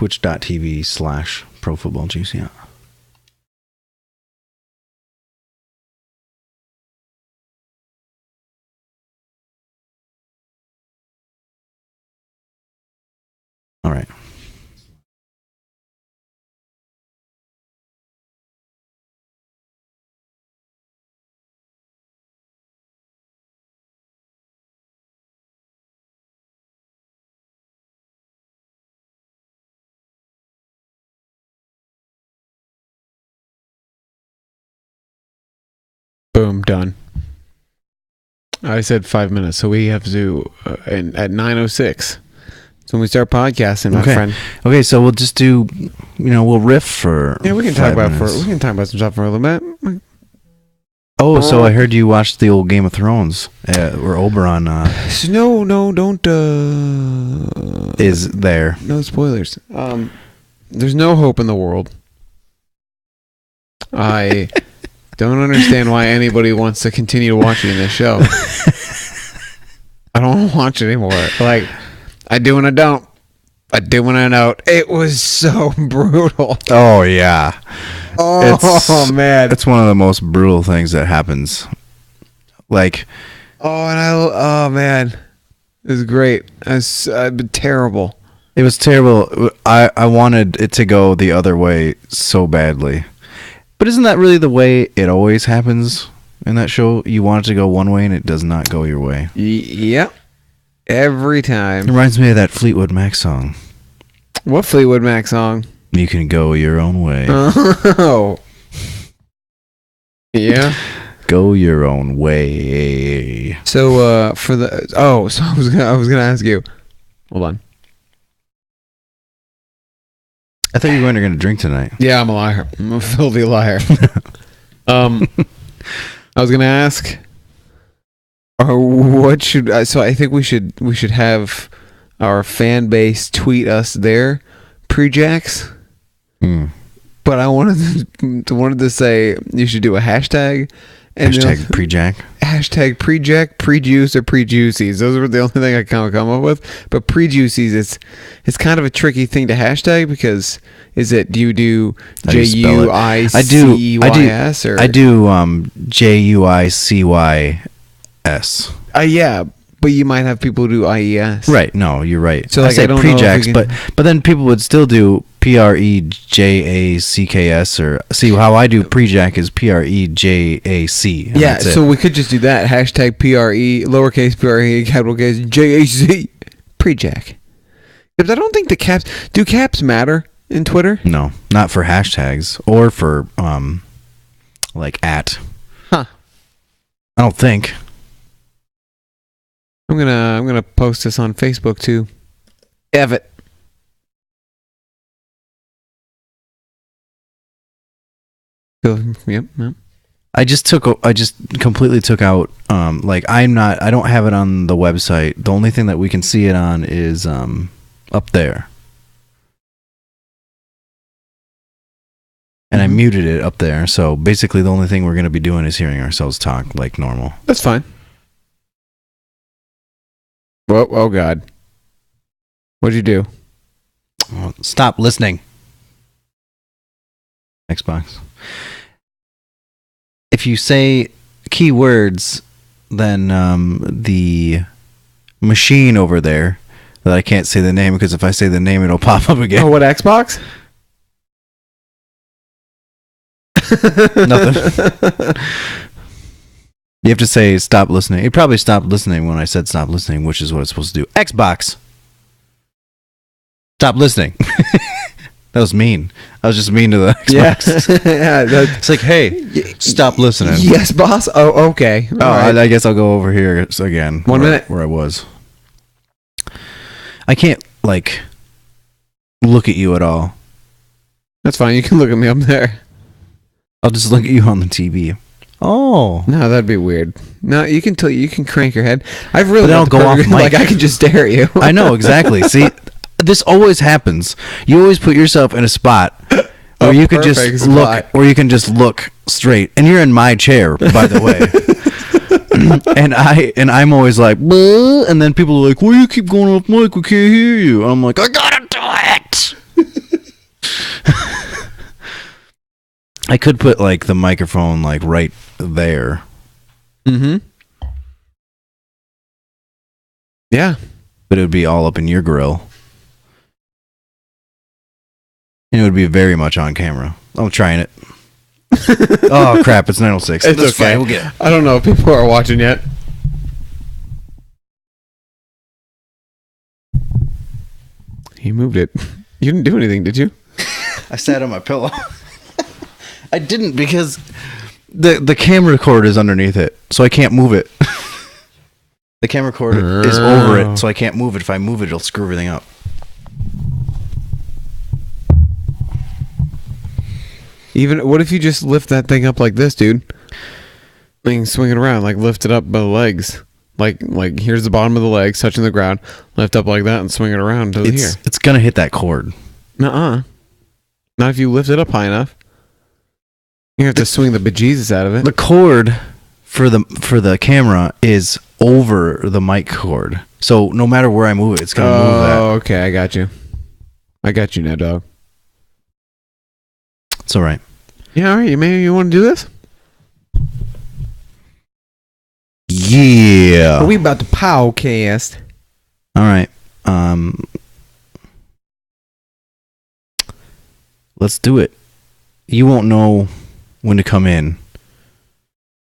twitch.tv/profootballjuice. Yeah. All right. Boom, done. I said 5 minutes, so we have to at 9:06. So when we start podcasting, my friend. Okay, so we'll just do, we'll riff for. Yeah, we can talk about some stuff for a little bit. Oh, so I heard you watched the old Game of Thrones, where Oberyn. No, don't. Is there? No spoilers. There's no hope in the world. I don't understand why anybody wants to continue watching this show. I don't want to watch it anymore. Like, I do and I don't. I do and I don't. It was so brutal. Oh, yeah. Oh, man. It's one of the most brutal things that happens. Like. Oh, man. It was great. It's terrible. It was terrible. I wanted it to go the other way so badly. But isn't that really the way it always happens in that show? You want it to go one way and it does not go your way. Yep. Every time. It reminds me of that Fleetwood Mac song. What Fleetwood Mac song? You can go your own way. Oh. Yeah. Go your own way. So so I was gonna ask you. Hold on. I thought you were going to drink tonight. Yeah, I'm a liar. I'm a filthy liar. I was gonna ask. What should I? So I think we should have our fan base tweet us their pre-jacks. But I wanted to say you should do a hashtag. And hashtag pre-jack. Hashtag pre-jack, pre-juice, or pre-juicies. Those were the only thing I kind of come up with. But pre-juicies, it's kind of a tricky thing to hashtag because do you do JUICEYS or I do JUICYS. Yeah, but you might have people who do IES. Right. No, you're right. So I said don't pre-jacks, but then people would still do PREJACKS or see how I do pre-jack is PREJAC. Yeah, so we could just do that. Hashtag PRE, lowercase PRE, capital case JAC, pre-jack. Because I don't think do caps matter in Twitter? No, not for hashtags or for like at. Huh. I don't think. I'm gonna post this on Facebook too. It. Yep. I just completely took out like I don't have it on the website. The only thing that we can see it on is up there. And I muted it up there. So basically the only thing we're going to be doing is hearing ourselves talk like normal. That's fine. Whoa, oh God. What'd you do? Stop listening. Xbox. If you say keywords, then the machine over there that I can't say the name because if I say the name, it'll pop up again. Oh, what Xbox? Nothing. You have to say stop listening. It probably stopped listening when I said stop listening, which is what it's supposed to do. Xbox. Stop listening. That was mean. I was just mean to the Xbox. Yeah. It's like, hey, stop listening. Yes, boss. Oh, okay. All right. I guess I'll go over here again. 1 minute. Where I was. I can't, look at you at all. That's fine. You can look at me up there. I'll just look at you on the TV. Oh. No, that'd be weird. No, you can crank your head. I've really But I'll go off mic. I can just stare at you. I know, exactly. See, this always happens. You always put yourself in a spot where you can just look, or you can just look straight. And you're in my chair, by the way. and I'm always like, bleh, and then people are like, "Well, you keep going off mic. We can't hear you." And I'm like, "I gotta do it." I could put like the microphone like right there. Mm-hmm. Yeah. But it would be all up in your grill. And it would be very much on camera. I'm trying it. Oh crap! It's 9:06. It's That's okay. fine. We'll get it. I don't know if people are watching yet. He moved it. You didn't do anything, did you? I sat on my pillow. I didn't because the camera cord is underneath it, so I can't move it. The camera cord is over it, so I can't move it. If I move it, it'll screw everything up. Even what if you just lift that thing up like this, dude? Like swing it around, like lift it up by the legs. Like here's the bottom of the legs touching the ground. Lift up like that and swing it around to here. It's gonna hit that cord. Nuh-uh. Not if you lift it up high enough. You have to swing the bejesus out of it. The cord for the camera is over the mic cord, so no matter where I move it, it's gonna move that. Oh, okay, I got you. I got you now, dog. It's all right. Yeah, all right. Maybe you want to do this? Yeah. Are we about to podcast? All right. Let's do it. You won't know when to come in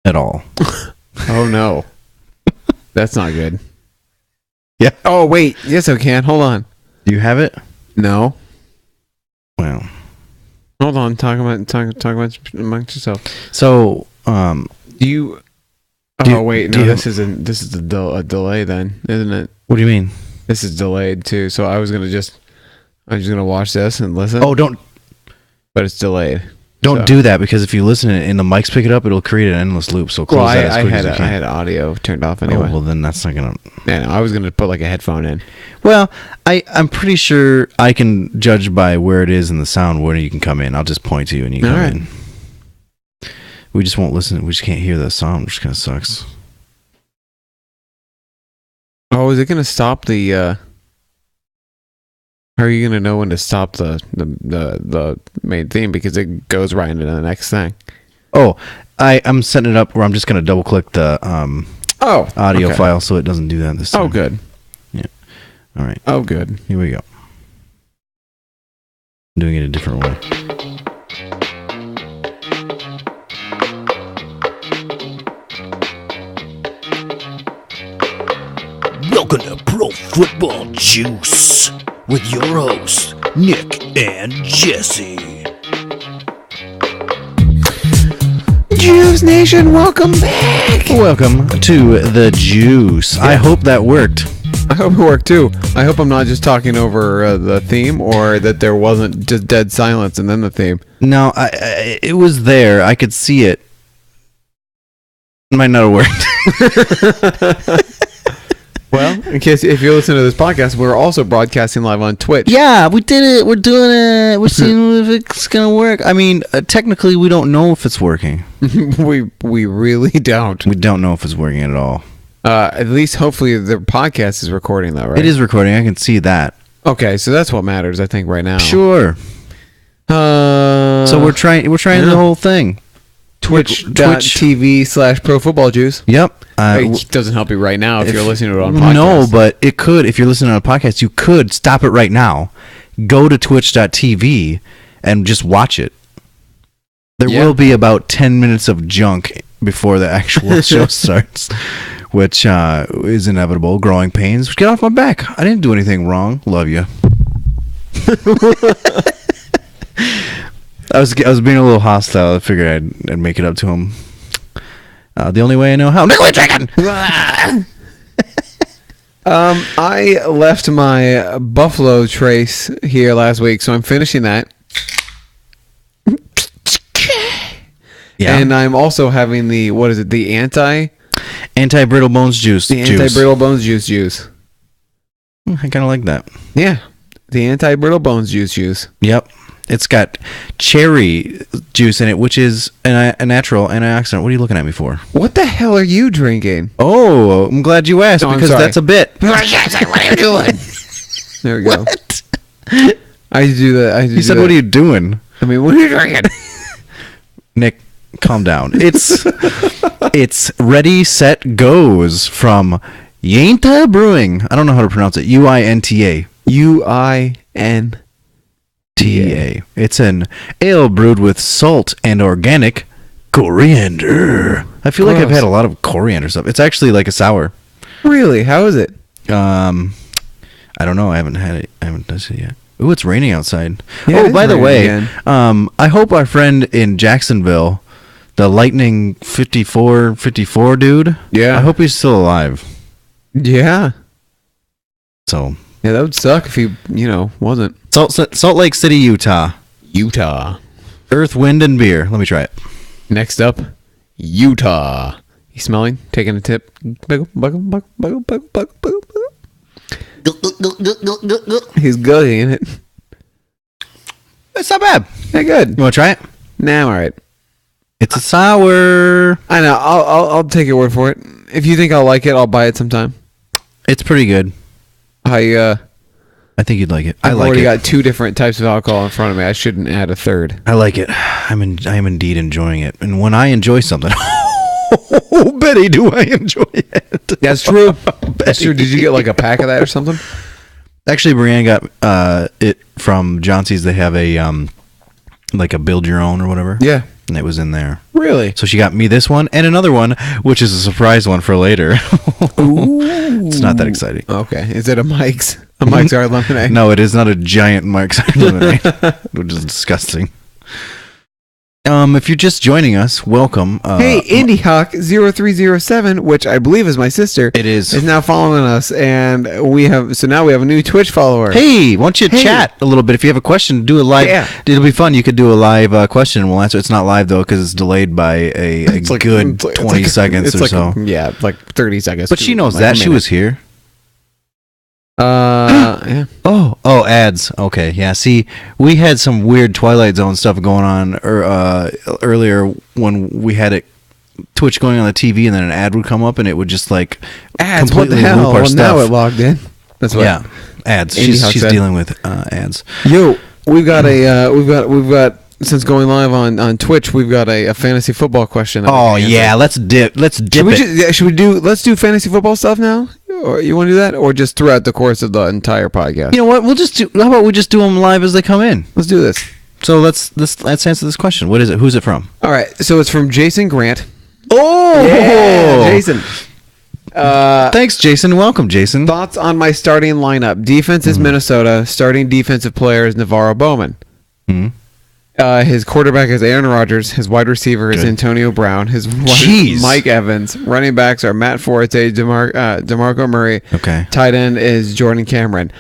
at all. Oh no, that's not good. Yeah. Oh wait, yes I can. Hold on. Do you have it? No. Well, Hold on. Talk about amongst yourself. so Do you? Do Oh you- wait, do no. you- This is a delay then, isn't it? what do you mean? This is delayed too. So I'm just gonna watch this and listen. Oh, don't but it's delayed. So- do that, because if you listen and the mics pick it up, it'll create an endless loop. So close Well, that as I quick had as you I can. had audio turned off Oh, anyway. well, then that's not gonna. Yeah, no, I was gonna put like a headphone in. Well, I'm pretty sure I can judge by where it is in the sound when you can come in. I'll just point to you and you come All right. in. We just won't listen. We just can't hear the sound, which kind of sucks. Oh, is it gonna stop the? How are you gonna know when to stop the main theme, because it goes right into the next thing? Oh, I'm setting it up where I'm just gonna double click the audio okay. file so it doesn't do that this time. Oh, good. All right, Oh, good. here we go. I'm doing it a different way. Welcome to Pro Football Juice with your hosts, Nick and Jesse. Juice Nation, welcome back. Welcome to the Juice. I hope that worked. I hope it worked too. I hope I'm not just talking over the theme, or that there wasn't just dead silence and then the theme. No, it was there. I could see it. It might not have worked. Well, in case if you're listening to this podcast, we're also broadcasting live on Twitch. Yeah, we did it. We're doing it. We're seeing if it's gonna work. I mean, technically, we don't know if it's working. we really don't. We don't know if it's working at all. At least, hopefully, the podcast is recording though, right? It is recording. I can see that. Okay, so that's what matters, I think, right now. Sure. So we're trying the whole thing. Twitch.tv/Pro Football Juice. Yep. It doesn't help you right now if you're listening to it on podcast. No, but it could. If you're listening on a podcast, you could stop it right now. Go to twitch.tv and just watch it. There will be about 10 minutes of junk before the actual show starts, which is inevitable. Growing pains. Get off my back. I didn't do anything wrong. Love you. I was being a little hostile. I figured I'd make it up to him. The only way I know how. Nicolay Dragon! I left my Buffalo Trace here last week, so I'm finishing that. Yeah. And I'm also having the, what is it, the Anti-brittle bones juice. the anti-brittle bones juice. I kind of like that. Yeah, the anti-brittle bones juice. Yep. It's got cherry juice in it, which is a natural antioxidant. What are you looking at me for? What the hell are you drinking? Oh, I'm glad you asked, Oh, I'm because sorry. that's a bit. What are you doing? There we go. What? I do that. He said, "What are you doing?" I mean, what are you drinking? Nick, calm down. It's Ready, Set, Goes from Uinta Brewing. I don't know how to pronounce it. Uinta. UIN. TA. It's an ale brewed with salt and organic coriander. I feel like I've Gross. had a lot of coriander stuff. It's actually like a sour. Really? How is it? I don't know. I haven't had it. I haven't tasted it yet. Ooh, it's raining outside. Yeah, it Oh, is by the raining way, again. I hope our friend in Jacksonville, the Lightning 54 dude. Yeah. I hope he's still alive. Yeah. So, Yeah, that would suck if he, wasn't. Salt Lake City, Utah. Utah. Earth, wind, and beer. Let me try it. Next up, Utah. You smelling? Taking a tip? Buggle, buggle, buggle, buggle, buggle, buggle, buggle, buggle. He's gugging in it. It's not bad. Yeah, good. You want to try it? Nah, I'm all right. It's a sour. I know. I'll take your word for it. If you think I'll like it, I'll buy it sometime. It's pretty good. I think you'd like it. I I've like already it. got 2 different types of alcohol in front of me. I shouldn't add a third. I like it. I am indeed enjoying it. And when I enjoy something, oh, Betty, do I enjoy it? That's true. That's true. Did you get like a pack of that or something? Actually, Brianne got it from Johnson's. They have a like a build your own or whatever. Yeah. And it was in there. Really? So she got me this one and another one, which is a surprise one for later. Ooh. It's not that exciting. Okay. Is it a Mike's? A Mike's Hard Lemonade? No, it is not a giant Mike's Lemonade, which is disgusting. If you're just joining us, welcome. Hey, IndieHawk0307, which I believe is my sister, It is. now following us, and now we have a new Twitch follower. Hey, why don't you Hey. chat a little bit? If you have a question, do a live. Yeah. It'll be fun. You could do a live question, and we'll answer. It's not live though because it's delayed by a good 20 seconds or so. Yeah, it's like 30 seconds. But she knows like that a she minute. was here. Yeah. Oh, ads. Okay, yeah. See, we had some weird Twilight Zone stuff going on earlier when we had it Twitch going on the TV, and then an ad would come up, and it would just like Ads, what the completely hell? loop our Well, now stuff. it logged in. That's what. Yeah, ads. Andy She's Hawk said. dealing with ads. Yo, we've got since going live on Twitch, we've got a fantasy football question. that we Oh can answer. yeah, let's dip it. Let's do fantasy football stuff now? Or you want to do that, or just throughout the course of the entire podcast? You know what? How about we just do them live as they come in? Let's do this. So let's answer this question. What is it? Who's it from? All right. So it's from Jason Grant. Oh, Jason. Thanks, Jason. Welcome, Jason. Thoughts on my starting lineup? Defense is Minnesota. Starting defensive player is Navarro Bowman. Mhm. His quarterback is Aaron Rodgers. His wide receiver is Good. Antonio Brown. His Jeez. Mike Evans. Running backs are Matt Forte, DeMarco Murray. Okay. Tight end is Jordan Cameron.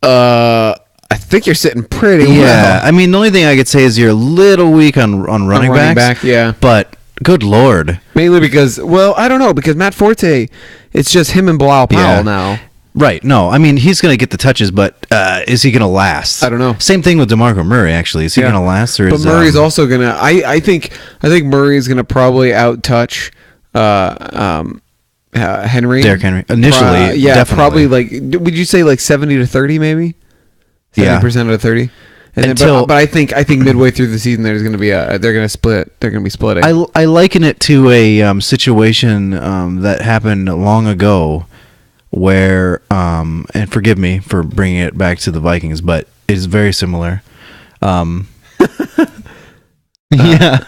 I think you're sitting pretty Yeah, well. I mean, the only thing I could say is you're a little weak on running backs. back, yeah. But good lord. Mainly because, I don't know, because Matt Forte, it's just him and Bilal Powell Yeah. now. Right. No, I mean, he's going to get the touches, but is he going to last? I don't know. Same thing with DeMarco Murray, actually. Is he Yeah. going to last? Or But is, Murray's also gonna. I think Murray's gonna probably outtouch Henry. Derrick Henry? Initially, yeah, definitely. probably like. Would you say like 70 to 30, maybe? Yeah. 70% of 30. And Until- but I think midway through the season there's gonna be they're gonna split. They're gonna be splitting. I liken it to a situation that happened long ago where, and forgive me for bringing it back to the Vikings, but it's very similar. Yeah.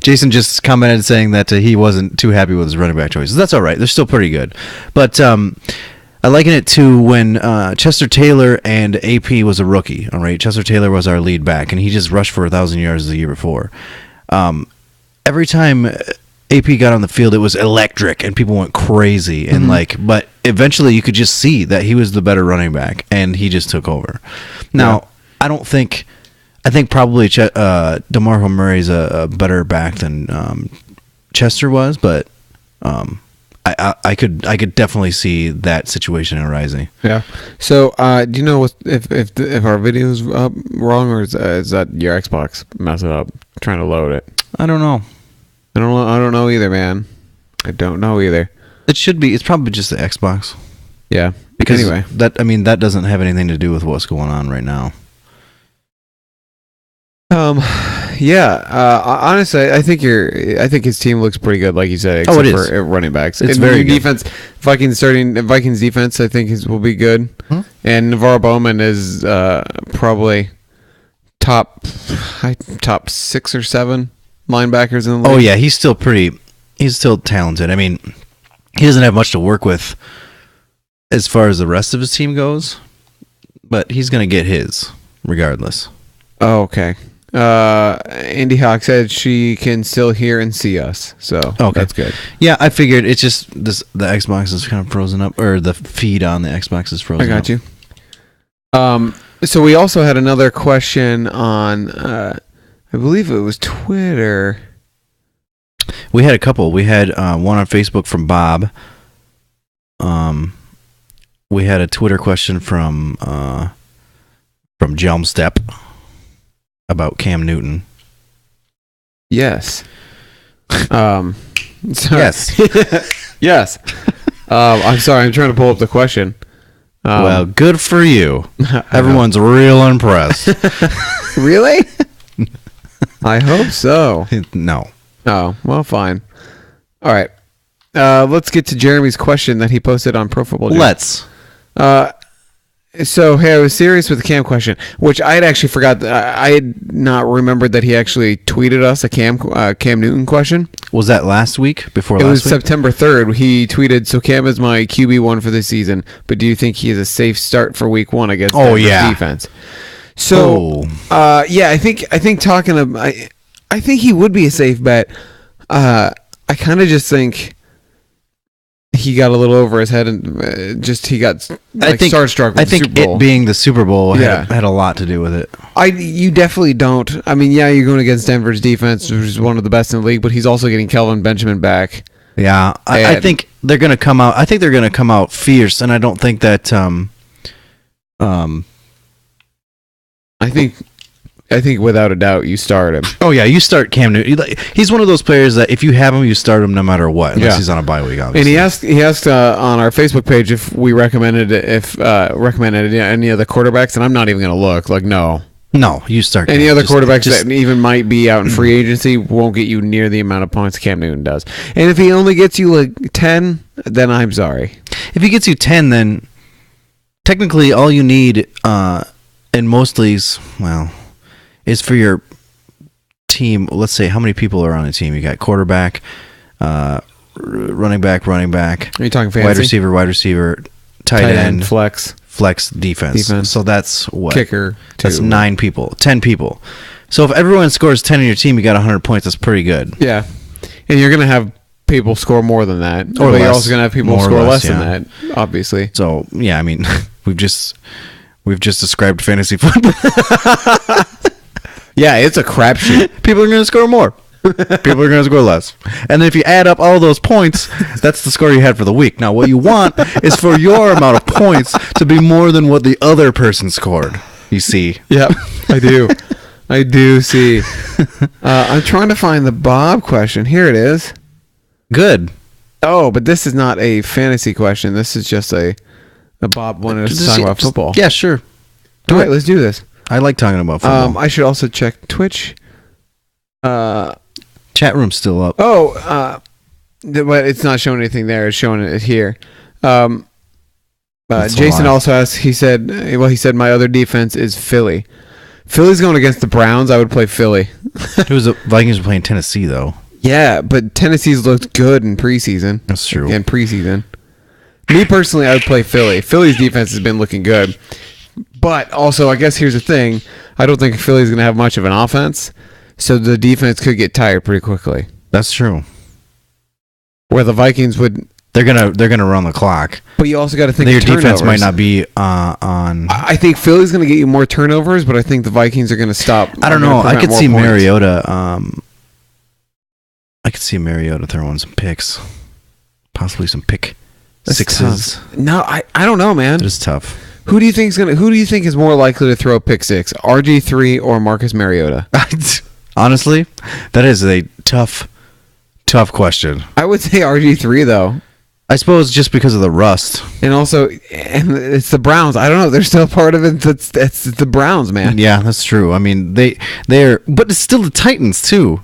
Jason just commented saying that he wasn't too happy with his running back choices. That's all right. They're still pretty good. But I liken it to when Chester Taylor and AP was a rookie. All right. Chester Taylor was our lead back, and he just rushed for 1,000 yards the year before. Every time AP got on the field, it was electric, and people went crazy. And but eventually you could just see that he was the better running back, and he just took over. Now, I think probably DeMarco Murray's a better back than Chester was, but I could definitely see that situation arising. yeah. So do you know if our video's up wrong, or is that your Xbox messing up trying to load it? I don't know. I don't know either, man. I don't know either. It should be. It's probably just the Xbox. Yeah. Because Anyway. that doesn't have anything to do with what's going on right now. Honestly, I think his team looks pretty good, like you said. Oh, it except is. for running backs. It's And very your good. defense. Vikings defense, I think will be good. Hmm? And Navarro Bowman is probably top 6 or 7 linebackers in the league. Oh yeah, he's still talented. I mean, he doesn't have much to work with as far as the rest of his team goes, but he's going to get his regardless. Oh, okay. Andy Hawk said she can still hear and see us, so that's good. Yeah, I figured it's just the Xbox is kind of frozen up, or the feed on the Xbox is frozen. I got you. So we also had another question on, I believe it was Twitter. We had a couple. We had one on Facebook from Bob. We had a Twitter question from Jelmstep about Cam Newton. Yes. Sorry. Yes. Yes. I'm sorry. I'm trying to pull up the question. Well, good for you. Everyone's real impressed. Really? I hope so. No. Oh, well, fine. All right. Let's get to Jeremy's question that he posted on Pro Football Joe. Let's. So, hey, I was serious with the Cam question, which I had actually forgot. I had not remembered that he actually tweeted us a Cam Newton question. Was that last week? Before It last was week? September 3rd. He tweeted, so Cam is my QB1 for this season, but do you think he is a safe start for week 1 against Denver's defense? So, yeah, I think talking about, I think he would be a safe bet. I kind of just think he got a little over his head and he got starstruck with I the think Super Bowl. it being the Super Bowl Yeah. had a lot to do with it. You definitely don't. I mean, yeah, you're going against Denver's defense, which is one of the best in the league, but he's also getting Kelvin Benjamin back. Yeah, I And- think they're going to come out. I think they're going to come out fierce, and I don't think that. I think without a doubt you start him. Oh yeah, you start Cam Newton. He's one of those players that if you have him, you start him no matter what, unless Yeah. he's on a bye week. Obviously. And he asked on our Facebook page if we recommended any other quarterbacks, and I'm not even going to look. Like, no. No, you start Any Cam. other Just- quarterbacks just- that even might be out in free agency won't get you near the amount of points Cam Newton does. And if he only gets you like 10, then I'm sorry. if he gets you 10, then technically all you need in most leagues, is for your team. Let's say how many people are on a team. You got quarterback, running back, Are you talking fantasy? wide receiver, tight end, flex, defense. So that's what? kicker. That's two. 9 people, 10 people. So if everyone scores 10 on your team, you got 100 points. That's pretty good. Yeah. And you're going to have people score more than that. Or but you're less. also going to have people More or score less, less than that, obviously. So yeah, I mean, we've just described fantasy football. Yeah, it's a crapshoot. People are going to score more. People are going to score less. And then if you add up all those points, that's the score you had for the week. Now, what you want is for your amount of points to be more than what the other person scored. You see? Yep, I do. I do see. I'm trying to find the Bob question. Here it is. Good. Oh, but this is not a fantasy question. This is just a Bob wanted us to talk about football. Yeah, sure. All right, let's do this. I like talking about football. I should also check Twitch. Chat room's still up. But it's not showing anything there. It's showing it here. That's a Jason lie. also asked. He said my other defense is Philly. Philly's going against the Browns. I would play Philly. It was the Vikings were playing Tennessee though. Yeah, but Tennessee's looked good in preseason. That's true. In preseason. Me personally, I would play Philly. Philly's defense has been looking good. But also, I guess here's the thing. I don't think Philly's going to have much of an offense. So the defense could get tired pretty quickly. That's true. Where the Vikings would... They're gonna run the clock. But you also got to think Their of turnovers. defense might not be on. I think Philly's going to get you more turnovers, but I think the Vikings are going to stop. I don't know. I could see Mariota. Mariota. I could see Mariota throwing some picks, possibly some pick sixes. No, I don't know, man. It is tough. Who do you think is more likely to throw a pick six? RG3 or Marcus Mariota? Honestly, that is a tough question. I would say RG3 though. I suppose just because of the rust. And also, and it's the Browns. I don't know. They're still part of it. It's the Browns, man. Yeah, that's true. I mean, they're, but it's still the Titans too.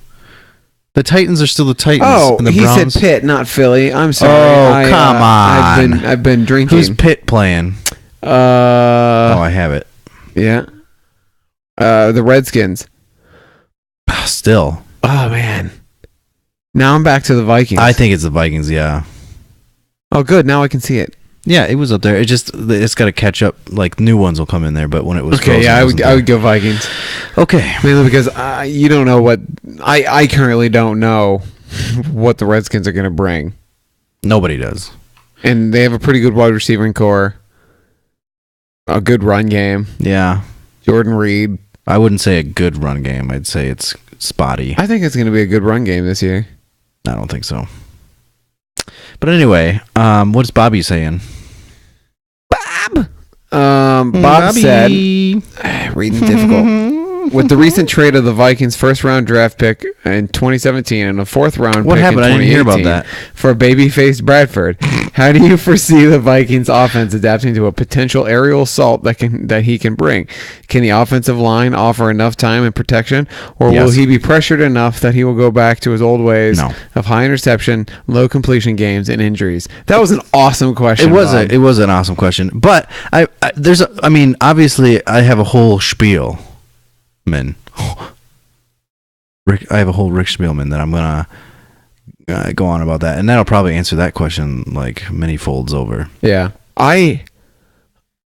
The Titans are still the Titans. Oh, and the he Browns. said Pitt, not Philly. I'm sorry. Oh, come on. I've been drinking. Who's Pitt playing? Oh, I have it. Yeah. The Redskins. Still. Oh man. Now I'm back to the Vikings. I think it's the Vikings, yeah. Oh, good. Now I can see it. Yeah, it was up there. It's got to catch up. Like, new ones will come in there, but when it was Okay, frozen, yeah, it I wasn't would go Vikings. there. Okay. Mainly because you don't know what I currently don't know what the Redskins are going to bring, Nobody does. and they have a pretty good wide receiving core, a good run game. Yeah. Jordan Reed. I wouldn't say a good run game. I'd say it's spotty. I think it's going to be a good run game this year. I don't think so. But anyway, what's Bobby saying? Bob said, reading difficult. With the recent trade of the Vikings' first-round draft pick in 2017 and a fourth-round What pick happened? I in didn't hear about 2018 for baby-faced Bradford, how do you foresee the Vikings' offense adapting to a potential aerial assault that he can bring? Can the offensive line offer enough time and protection, or will Yes. he be pressured enough that he will go back to his old ways No. of high interception, low completion games, and injuries? That was an awesome question. Bob. It was an awesome question, but I mean, obviously, I have a whole spiel, man. I have a whole Rick Spielman that I'm gonna go on about that, and that'll probably answer that question like many folds over. Yeah.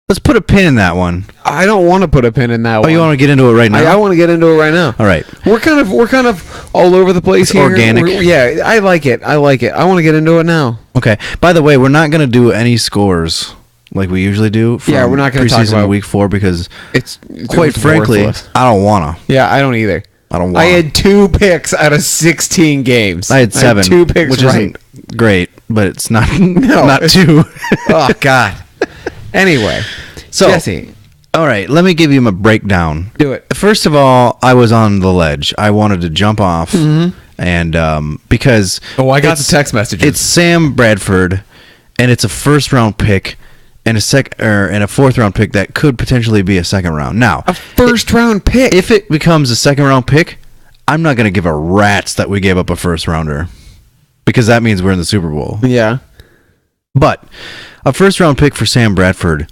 Let's put a pin in that one. I don't want to put a pin in that Oh, one. you want to get into it right now? I want to get into it right now. All right. We're kind of all over the place It's here. organic. Yeah, I like it. I want to get into it now. Okay. By the way, we're not gonna do any scores like we usually do. From Yeah, we're not gonna talk preseason about- week 4 because, It's quite frankly, worthless. I don't wanna. Yeah, I don't either. I don't I wanna. had 2 picks out of 16 games. I had 7, 2 picks which right. isn't great, but it's not No, not it's- 2. Oh God. Anyway, So, Jesse, all right, let me give you my breakdown. do it. First of all, I was on the ledge. I wanted to jump off, and because Oh, I got it's- the text messages. It's Sam Bradford, and it's a first round pick, and a fourth round pick that could potentially be a second round. Now, A first round pick. if it becomes a second round pick, I'm not going to give a rat's that we gave up a first rounder, because that means we're in the Super Bowl. Yeah. But a first round pick for Sam Bradford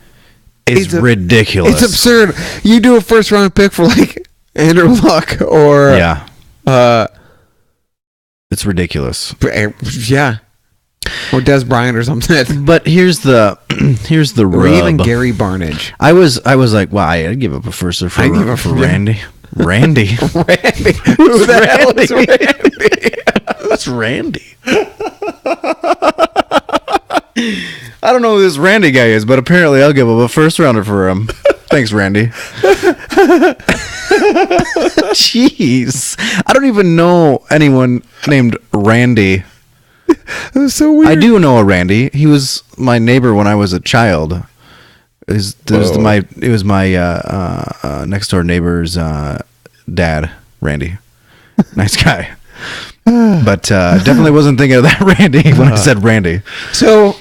is ridiculous. It's absurd. You do a first round pick for like Andrew Luck or Yeah, it's ridiculous. yeah, or Des Bryant or something. But here's the Or rub. even Gary Barnage. I was like, wow, I'd give up a first for I'd give up for for- Randy. Randy. Randy. Who the hell is Randy? Who's Randy? I don't know who this Randy guy is, but apparently I'll give up a first rounder for him. Thanks, Randy. Jeez. I don't even know anyone named Randy. That's so weird. I do know a Randy. He was my neighbor when I was a child. It was my next door neighbor's dad, Randy. Nice guy. But definitely wasn't thinking of that Randy when I said Randy. So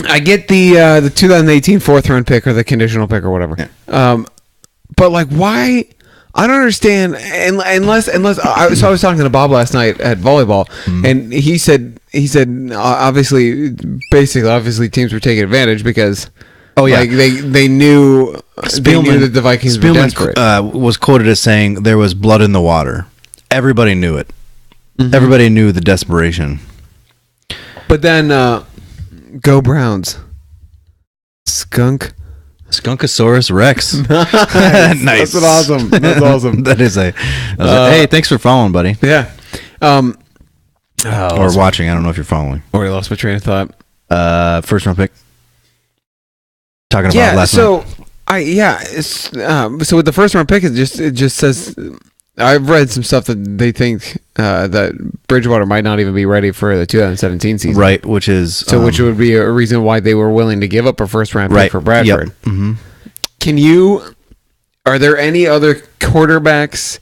I get the 2018 fourth round pick or the conditional pick or whatever. But like, why? I don't understand. Unless I was talking to Bob last night at volleyball, and he said obviously teams were taking advantage because like they knew that the Vikings were desperate. Was quoted as saying there was blood in the water. Everybody knew it. Everybody knew the desperation. But then go Browns. Skunkosaurus Rex. Nice. That's awesome. That's awesome. That is hey, thanks for following, buddy. Yeah. Or watching. I don't know if you're following. Already lost my train of thought. First round pick. Talking about last night. So with the first round pick, it just says I've read some stuff that they think that Bridgewater might not even be ready for the 2017 season. Right, which is Which would be a reason why they were willing to give up a first round pick for Bradford. Yep. Mm-hmm. Are there any other quarterbacks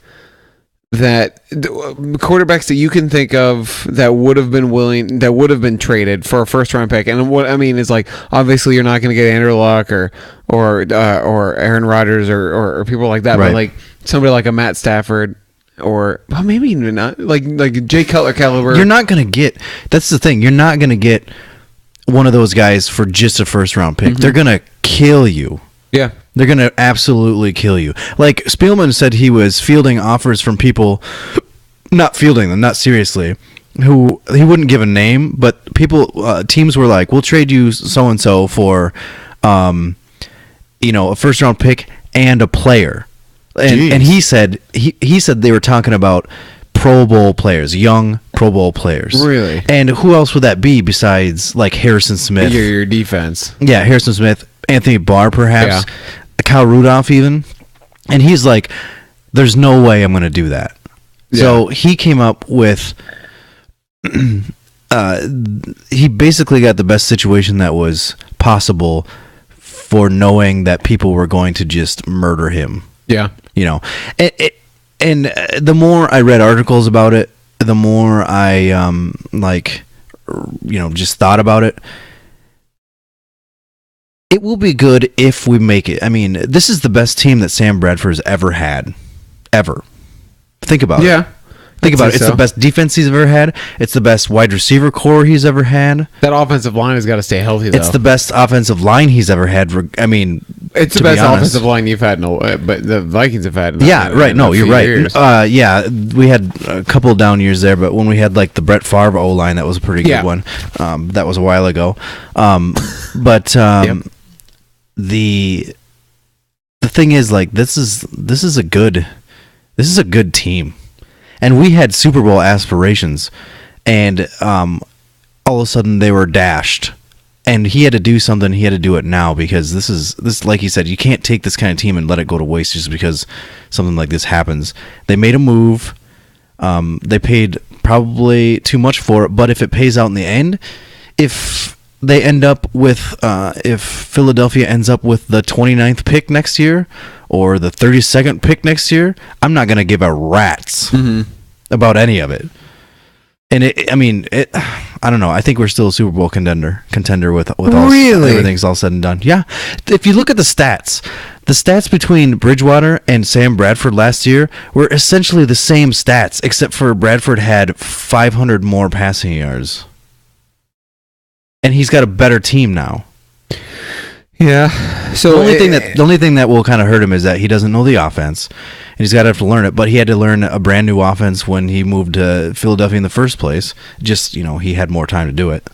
that quarterbacks that you can think of that would have been traded for a first round pick. And what I mean is, like, obviously you're not going to get Andrew Luck or Aaron Rodgers or people like that, Right. but like somebody like a Matt Stafford or well, maybe even not like Jay Cutler caliber. You're not gonna get. That's the thing. You're not gonna get one of those guys for just a first round pick. They're gonna kill you. Yeah. They're gonna absolutely kill you. Like Spielman said, he was fielding offers from people, not fielding them, not seriously, who he wouldn't give a name, but people, teams were like, "We'll trade you so and so for, a first round pick and a player." And he said he said they were talking about Pro Bowl players, young Pro Bowl players. Really? And who else would that be besides like Harrison Smith? Your defense. Yeah, Harrison Smith, Anthony Barr, perhaps, Kyle Rudolph, even. And he's like, "There's no way I'm going to do that." So he came up with. He basically got the best situation that was possible for knowing that people were going to just murder him. Yeah. And the more I read articles about it, the more I just thought about it. It will be good if we make it. I mean, this is the best team that Sam Bradford's ever had. Ever. Think about it. Yeah. Think I'd about it. say It's so. the best defense he's ever had. It's the best wide receiver core he's ever had. That offensive line has got to stay healthy, though. It's the best offensive line he's ever had. I mean, It's the to be best honest. offensive line you've had, but the Vikings have had. Yeah, right. No, you're right. Years. We had a couple down years there, but when we had like the Brett Favre O line, that was a pretty good Yeah. one. That was a while ago. The thing is, like, this is a good team, and we had Super Bowl aspirations, and all of a sudden they were dashed. And he had to do something. He had to do it now because this, like he said, you can't take this kind of team and let it go to waste just because something like this happens. They made a move. They paid probably too much for it, but if it pays out in the end, if they end up with, if Philadelphia ends up with the 29th pick next year or the 32nd pick next year, I'm not gonna give a rat's about any of it. And I don't know. I think we're still a Super Bowl contender with all everything's all said and done. Yeah, if you look at the stats between Bridgewater and Sam Bradford last year were essentially the same stats, except for Bradford had 500 more passing yards, and he's got a better team now. Yeah. So The only thing that will kind of hurt him is that he doesn't know the offense, and he's got to have to learn it. But he had to learn a brand new offense when he moved to Philadelphia in the first place. Just he had more time to do it.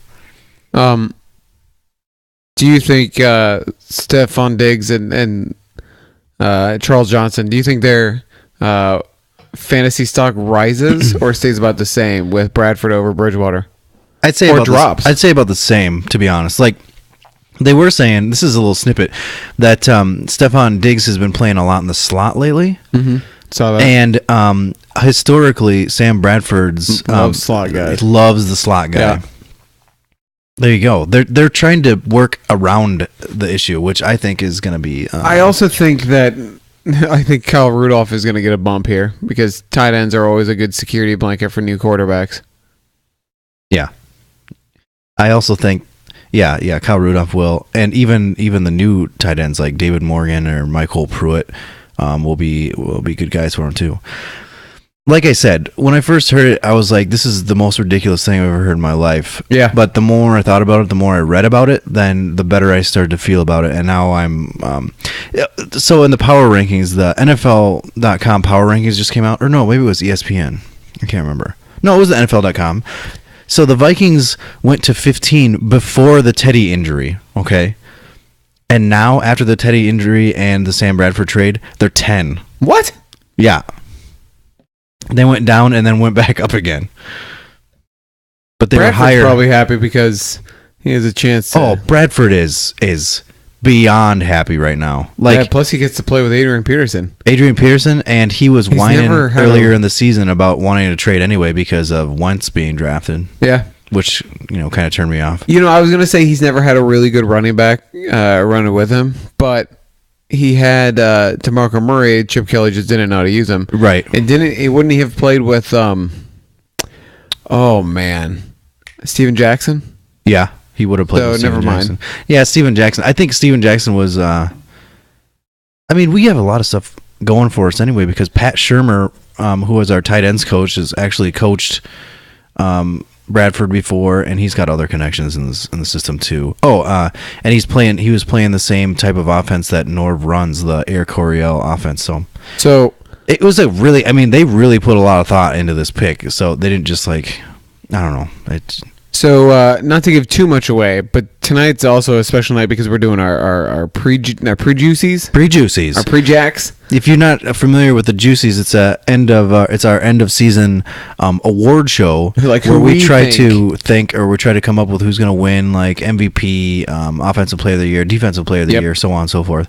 do you think Stephon Diggs and Charles Johnson? Do you think their fantasy stock rises or stays about the same with Bradford over Bridgewater? I'd say Or about drops. I'd say about the same, to be honest. Like they were saying, this is a little snippet that Stephon Diggs has been playing a lot in the slot lately. Saw that. And historically, Sam Bradford's Loves slot guys. loves the slot guy. Yeah. There you go. They're trying to work around the issue, which I think is going to be. I also think that Kyle Rudolph is going to get a bump here because tight ends are always a good security blanket for new quarterbacks. Yeah. I also think, Kyle Rudolph will, and even the new tight ends like David Morgan or Michael Pruitt will be good guys for him too. Like I said, when I first heard it, I was like, this is the most ridiculous thing I've ever heard in my life. Yeah. But the more I thought about it, the more I read about it, then the better I started to feel about it. And now I'm... so in the power rankings, the NFL.com power rankings just came out. Or no, maybe it was ESPN. I can't remember. No, it was the NFL.com. So the Vikings went to 15 before the Teddy injury, okay? And now, after the Teddy injury and the Sam Bradford trade, they're 10. What? Yeah. They went down and then went back up again. But they Bradford's were higher. probably happy because he has a chance to... Oh, Bradford is beyond happy right now. Like yeah, plus he gets to play with Adrian Peterson. Adrian Peterson, and he was whining never had earlier in the season about wanting to trade anyway because of Wentz being drafted, Yeah. which, kind of turned me off. I was going to say he's never had a really good running back running with him, but he had DeMarco Murray. Chip Kelly just didn't know how to use him. Right. And wouldn't he have played with oh man, Steven Jackson? Yeah, he would have played So with Steven never mind. Jackson. Yeah, Steven Jackson. I think Steven Jackson was I mean, we have a lot of stuff going for us anyway because Pat Shurmur, who was our tight ends coach, has actually coached Bradford before, and he's got other connections in the system too. Oh, and he was playing the same type of offense that Norv runs, the Air Coryell offense. So it was a really, I mean, they really put a lot of thought into this pick. So they didn't just like, I don't know. So not to give too much away, but tonight's also a special night because we're doing our pre-juicies. Pre-juicies. Our pre-jacks. If you're not familiar with the Juicies, it's our end of season award show Like who where we we try think. to try to come up with who's going to win, like MVP, offensive player of the year, defensive player of the Yep. year, so on and so forth,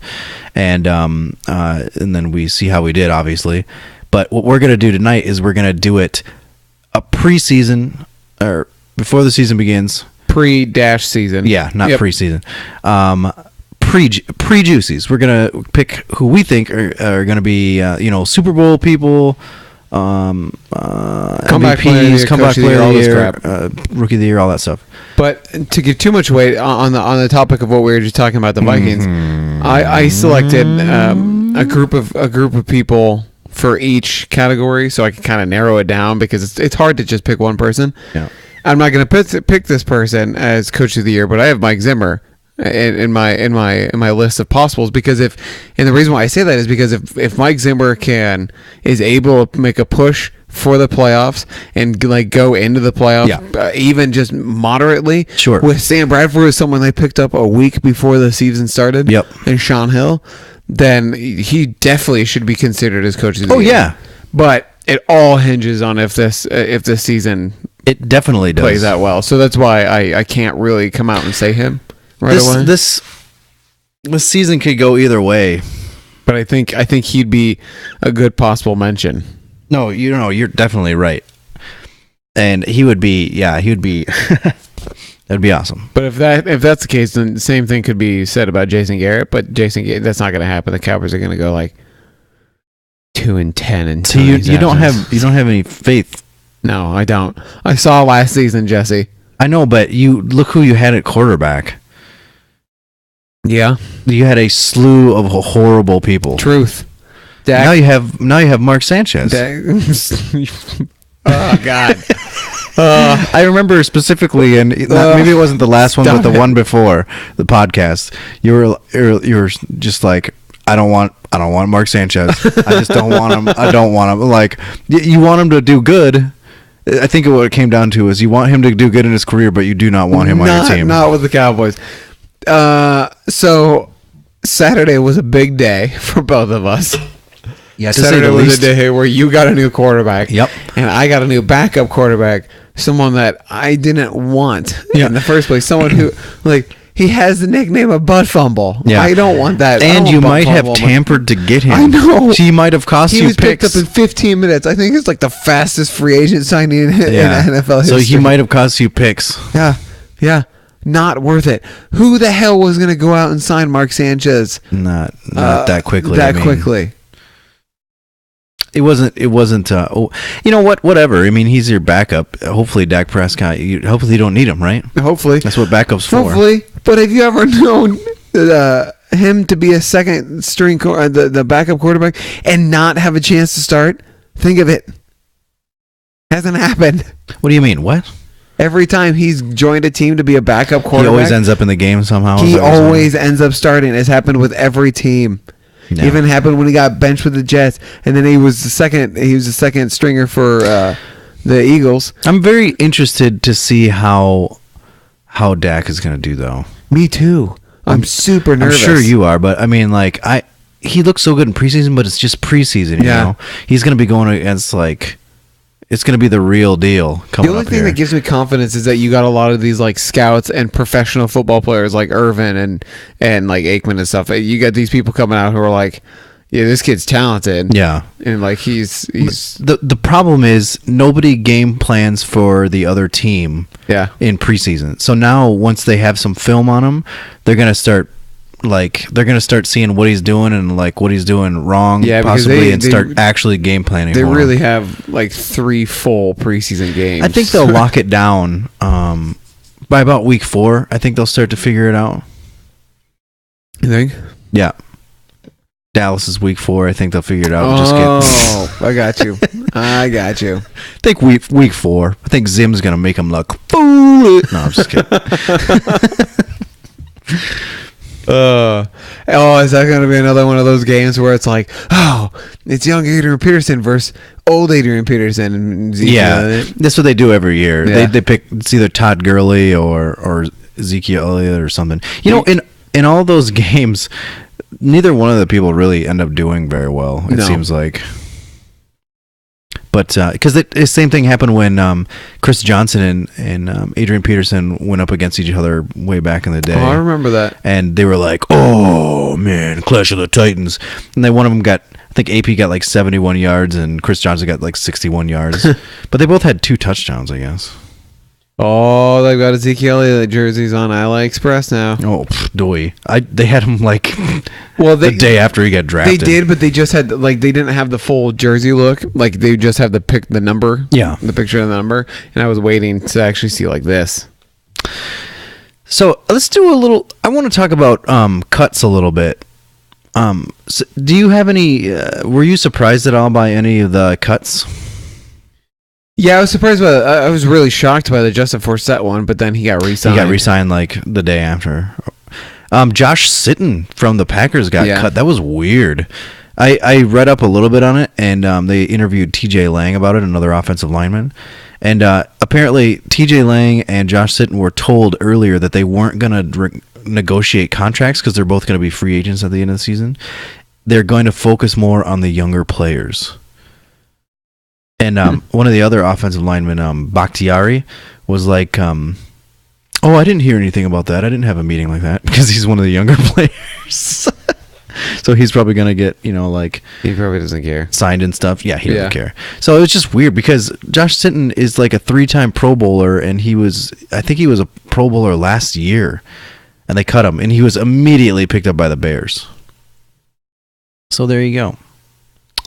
and then we see how we did, obviously. But what we're going to do tonight is we're going to do it a preseason or before the season begins. Pre-dash season. Yeah, not Yep. preseason. Pre-juicies. We're gonna pick who we think are gonna be Super Bowl people, Comeback MVPs, player of the year, comeback coach of the player year, all of the this year, crap. rookie of the year, all that stuff. But to give too much weight on the topic of what we were just talking about, the Vikings, I selected a group of people for each category, so I can kind of narrow it down because it's hard to just pick one person. Yeah. I'm not going to pick this person as coach of the year, but I have Mike Zimmer in my list of possibles because and the reason why I say that is because if Mike Zimmer is able to make a push for the playoffs and like go into the playoffs even just moderately, Sure. with Sam Bradford as someone they picked up a week before the season started, Yep. and Sean Hill, then he definitely should be considered as coach of the year. Yeah. But it all hinges on if this season It definitely does. plays out well. So that's why I can't really come out and say him away. This season could go either way. But I think he'd be a good possible mention. No, you're definitely right. And he would be that'd be awesome. But if that's the case, then the same thing could be said about Jason Garrett. But Jason Garrett, that's not going to happen. The Cowboys are going to go like 2-10 and So you don't have any faith. No, I don't. I saw last season, Jesse. I know, but you look who you had at quarterback. Yeah, You had a slew of horrible people. truth. Now you have Mark Sanchez. Oh God. I remember specifically, and maybe it wasn't the last one, but the one before the podcast. You were just like, I don't want Mark Sanchez. I just don't want him. I don't want him. Like you want him to do good. I think what it came down to is you want him to do good in his career, but you do not want him on your team. Not with the Cowboys. So Saturday was a big day for both of us. Yeah, to say Saturday the was least. a day where you got a new quarterback. Yep. And I got a new backup quarterback, someone that I didn't want in the first place. Someone who, like, he has the nickname of Butt Fumble. Yeah. I don't want that. I And don't you want Butt might have Fumble. tampered to get him. I know. He might have cost He you was picked picks. up in 15 minutes. I think it's like the fastest free agent signing in NFL So history. he might have cost you picks. Yeah. Not worth it. Who the hell was going to go out and sign Mark Sanchez Not that quickly. that I mean, quickly? It wasn't. You know what? Whatever. I mean, he's your backup. Hopefully, Dak Prescott. Hopefully, you don't need him, right? Hopefully. That's what backups for. Hopefully. But have you ever known him to be a second string, the backup quarterback, and not have a chance to start? Think of it. Hasn't happened. What do you mean? What? Every time he's joined a team to be a backup quarterback, He always ends up in the game somehow. he Is that what you're saying? always ends up starting. It's happened with every team. No. Even happened when he got benched with the Jets, and then he was the second stringer for the Eagles. I'm very interested to see how Dak is going to do, though. Me too. I'm super nervous. I'm sure you are, but I mean, like, he looks so good in preseason, but it's just preseason. You know, he's going to be going against it's going to be the real deal coming The only up thing here. that gives me confidence is that you got a lot of these like scouts and professional football players like Irvin and like Aikman and stuff. You got these people coming out who are like, yeah, this kid's talented. Yeah. And like he's The problem is nobody game plans for the other team yeah. in preseason. So now once they have some film on them, they're going to start like they're gonna start seeing what he's doing and like what he's doing wrong, Yeah, because possibly, and start actually game planning. They for really him. have like 3 full preseason games. I think they'll lock it down by about week 4. I think they'll start to figure it out. You think? Yeah. Dallas is week 4. I think they'll figure it out. And just get. Oh, I got you. I got you. I think week 4. I think Zim's gonna make him look fool. No, I'm just kidding. Is that going to be another one of those games where it's like, oh, it's young Adrian Peterson versus old Adrian Peterson? And Yeah, that's what they do every year. Yeah. They pick, it's either Todd Gurley or Ezekiel Elliott or something. You know, in all those games, neither one of the people really end up doing very well. It No. seems like. But because the same thing happened when Chris Johnson and Adrian Peterson went up against each other way back in the day. Oh, I remember that. And they were like, "Oh man, Clash of the Titans!" And then one of them got, I think AP got like 71 yards, and Chris Johnson got like 61 yards. But they both had 2 touchdowns, I guess. Oh, they've got Ezekiel Elliott jerseys on AliExpress now. Oh, doy! They had him like Well, the day after he got They drafted. did, but they just had like they didn't have the full jersey look. Like they just have the number. Yeah. The picture of the number, and I was waiting to actually see like this. So let's do a little. I want to talk about cuts a little bit. So do you have any? Were you surprised at all by any of the cuts? Yeah, I was surprised by. I was really shocked by the Justin Forsett one, but then he got re-signed. He got re-signed like the day after. Josh Sitton from the Packers got Yeah. cut. That was weird. I read up a little bit on it, and they interviewed TJ Lang about it, another offensive lineman. And apparently TJ Lang and Josh Sitton were told earlier that they weren't going to negotiate contracts because they're both going to be free agents at the end of the season. They're going to focus more on the younger players. And one of the other offensive linemen, Bakhtiari, was like, "Oh, I didn't hear anything about that. I didn't have a meeting like that," because he's one of the younger players. So he's probably gonna get, like He probably doesn't care. signed and stuff. Yeah, he doesn't Yeah. care. So it was just weird because Josh Sitton is like a 3-time Pro Bowler, and I think he was a Pro Bowler last year, and they cut him, and he was immediately picked up by the Bears. So there you go.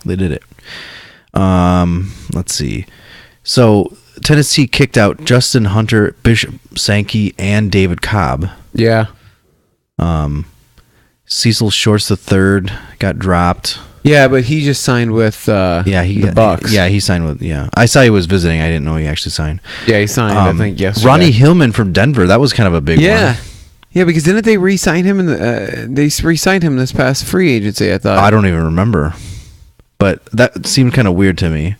They did it. Let's see. So Tennessee kicked out Justin Hunter, Bishop Sankey, and David Cobb. Yeah. Cecil Shorts III got dropped. Yeah, but he just signed with The Bucks. Yeah, he signed with. Yeah, I saw he was visiting. I didn't know he actually signed. Yeah, he signed. I think yesterday. Ronnie Hillman from Denver. That was kind of a big Yeah. one. Yeah, because didn't they re-sign him they re-signed him this past free agency? I thought. I don't even remember, but that seemed kind of weird to me.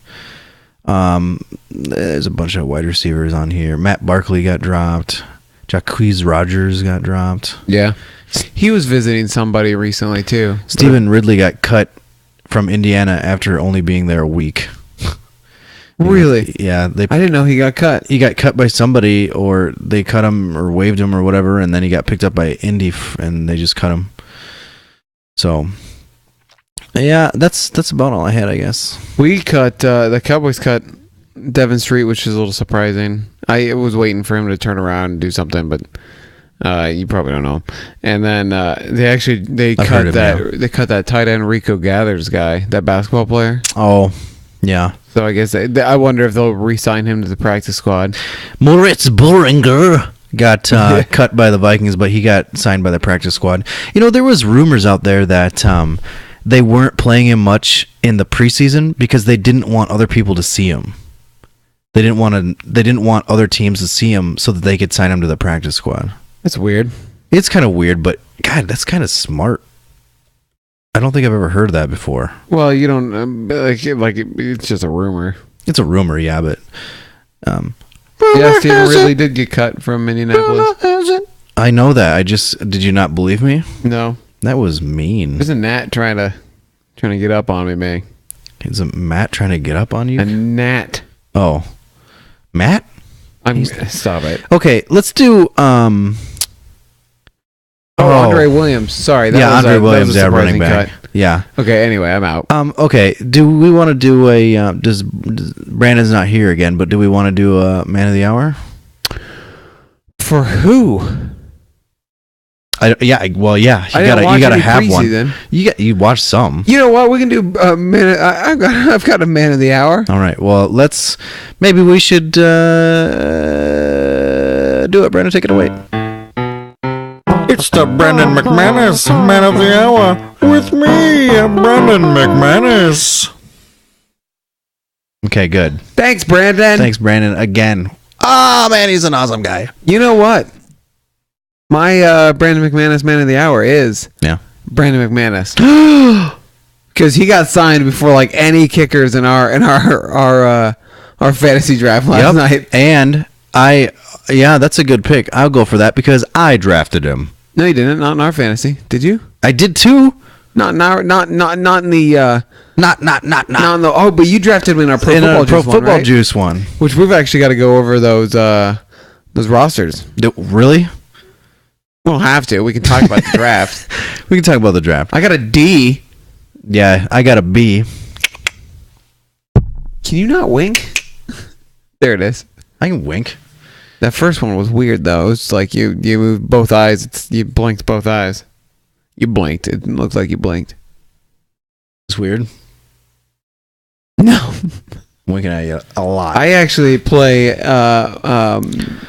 There's a bunch of wide receivers on here. Matt Barkley got dropped. Jacquizz Rodgers got dropped. Yeah. He was visiting somebody recently too. Stephen Ridley got cut from Indiana after only being there a week. Really? Yeah, I didn't know he got cut. he got cut by somebody, or they cut him or waived him or whatever, and then he got picked up by Indy and they just cut him. So yeah, that's about all I had, I guess. We cut the Cowboys cut Devin Street, which is a little surprising. I was waiting for him to turn around and do something, but you probably don't know. And then they I've heard of him, cut that tight end Rico Gathers guy, that basketball player. Oh, yeah. So I guess I wonder if they'll re-sign him to the practice squad. Moritz Boringer got cut by the Vikings, but he got signed by the practice squad. There was rumors out there that they weren't playing him much in the preseason because they didn't want other people to see him. They didn't want other teams to see him so that they could sign him to the practice squad. That's weird. It's kind of weird, but God, that's kind of smart. I don't think I've ever heard that before. Well, you don't it's just a rumor. It's a rumor, yeah, but Yeah, Stephen Ridley did get cut from Indianapolis. I know that. Did you not believe me? No, That was mean. there's a gnat trying to get up on me, man. Is it Matt trying to get up on you? A gnat. Oh, Matt? Stop it. Okay, let's do Andre Williams. Sorry, that was Andre that was Williams, a yeah, running surprising back. cut. Yeah. Okay, anyway, I'm out. Okay. Do we want to do a? Does Brandon's not here again? But do we want to do a man of the hour? For who? Well, yeah. You didn't watch gotta any have one. preseason. You watch some. You know what? We can do a minute. I've got a man of the hour. All right. Well, maybe we should do it. Brandon, take it away. It's the Brandon McManus Man of the Hour with me, Brandon McManus. Okay, good. Thanks, Brandon. Thanks, Brandon, again. Oh, man, he's an awesome guy. You know what? My Brandon McManus Man of the Hour is Brandon McManus. Because he got signed before like any kickers in our fantasy draft last night. And that's a good pick. I'll go for that because I drafted him. No, you didn't. Not in our fantasy. Did you? I did too. Not in the not in the but you drafted him in our Pro Football Juice one, which we've actually got to go over those rosters. Really? We don't have to. We can talk about the draft. We can talk about the draft. I got a D. Yeah, I got a B. Can you not wink? There it is. I can wink. That first one was weird though. It's like you moved both eyes. You blinked both eyes. You blinked. It looks like you blinked. It's weird. No. I'm winking at you a lot. I actually play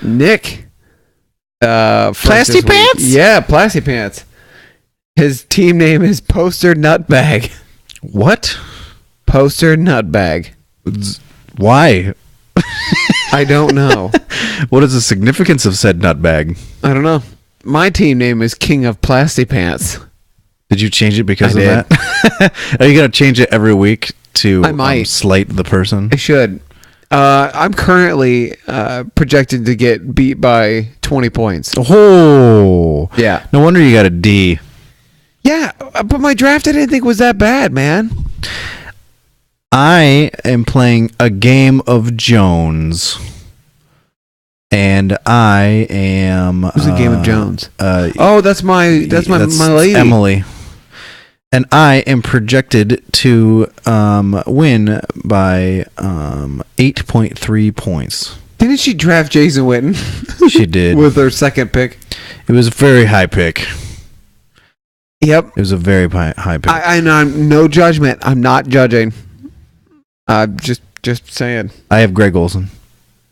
Nick. Plasty Pants? Yeah, Plasty Pants. His team name is Poster Nutbag. What? Poster Nutbag. Why? I don't know. What is the significance of said nutbag? I don't know. My team name is King of Plasty Pants. Did you change it because I of did. that? Are you going to change it every week to I might. slate the person? I should. I'm currently projected to get beat by 20 points. Oh. Yeah. No wonder you got a D. Yeah, but my draft I didn't think was that bad, man. I am playing a game of Jones. And I am... Who's a game of Jones? That's my lady. Emily. And I am projected to win by 8.3 points. Didn't she draft Jason Witten? She did. With her second pick. It was a very high pick. Yep. It was a very high pick. I know. No judgment. I'm not judging. Just saying. I have Greg Olson.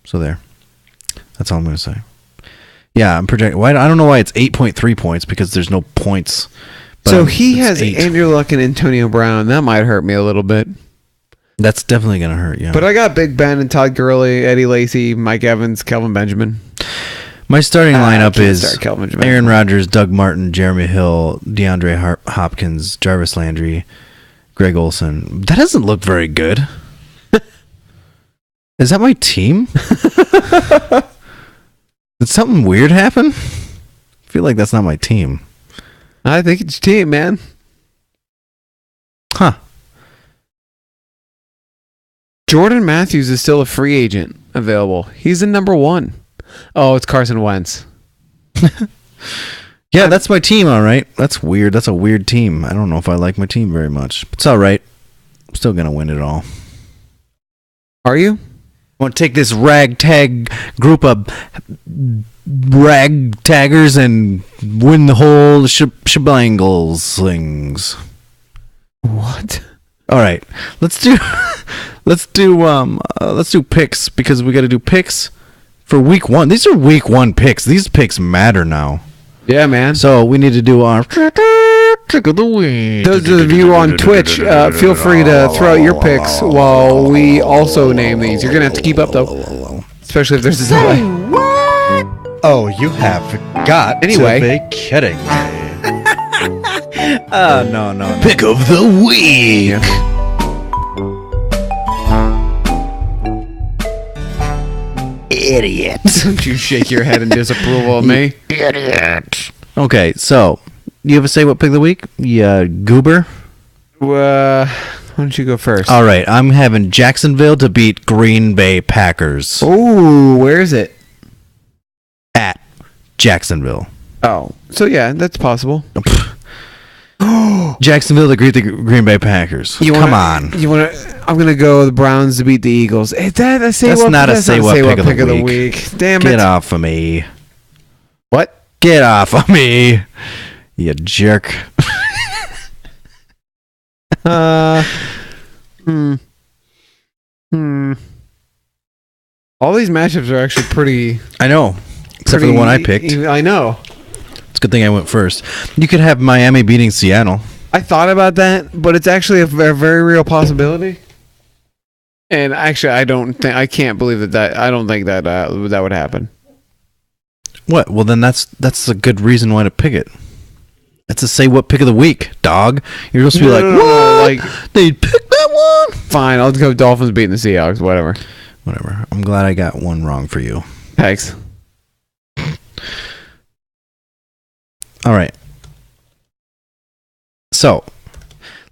So there. That's all I'm going to say. Yeah, I'm projecting. I don't know why it's 8.3 points because there's no points. So he has 8. Andrew Luck and Antonio Brown. That might hurt me a little bit. That's definitely going to hurt, yeah. But I got Big Ben and Todd Gurley, Eddie Lacy, Mike Evans, Kelvin Benjamin. My starting lineup is Benjamin. Aaron Rodgers, Doug Martin, Jeremy Hill, DeAndre Hopkins, Jarvis Landry, Greg Olson. That doesn't look very good. Is that my team? Did something weird happen? I feel like that's not my team. I think it's your team, man. Huh. Jordan Matthews is still a free agent available. He's in number 1. Oh, it's Carson Wentz. Yeah, that's my team, all right. That's weird. That's a weird team. I don't know if I like my team very much. It's all right. I'm still going to win it all. Are you? I want to take this ragtag group of ragtaggers and win the whole shebangles things. What? All right, let's do picks because we got to do picks for week 1. These are week 1 picks. These picks matter now. Yeah, man. So we need to do our pick of the week. Those of you on Twitch, feel free to throw out your picks while we also name these. You're gonna have to keep up though, especially if there's a delay. Oh, you have got Anyway. to be kidding me. No. Pick of the week. Idiot. Don't you shake your head in disapproval of me? Idiot. Okay, so you have a say what pick of the week? Yeah, Goober. Why don't you go first? All right, I'm having Jacksonville to beat Green Bay Packers Oh, where is it? at Jacksonville. Oh, so yeah, that's possible. Jacksonville to greet the Green Bay Packers. Come on. You want to? I'm gonna go the Browns to beat the Eagles. Is that a say That's what? not a That's say not what pick of the week. Damn it! Get off of me. What? Get off of me, you jerk. All these matchups are actually pretty. I know. Except for the one I picked. I know. It's a good thing I went first. You could have Miami beating Seattle. I thought about that, but it's actually a very real possibility. And actually, I can't believe that. I don't think that that would happen. What? Well, then that's a good reason why to pick it. That's to say what pick of the week, dog. You're supposed to be like, what? Like, they picked that one. Fine, I'll go Dolphins beating the Seahawks. Whatever. I'm glad I got one wrong for you. Thanks. All right. So,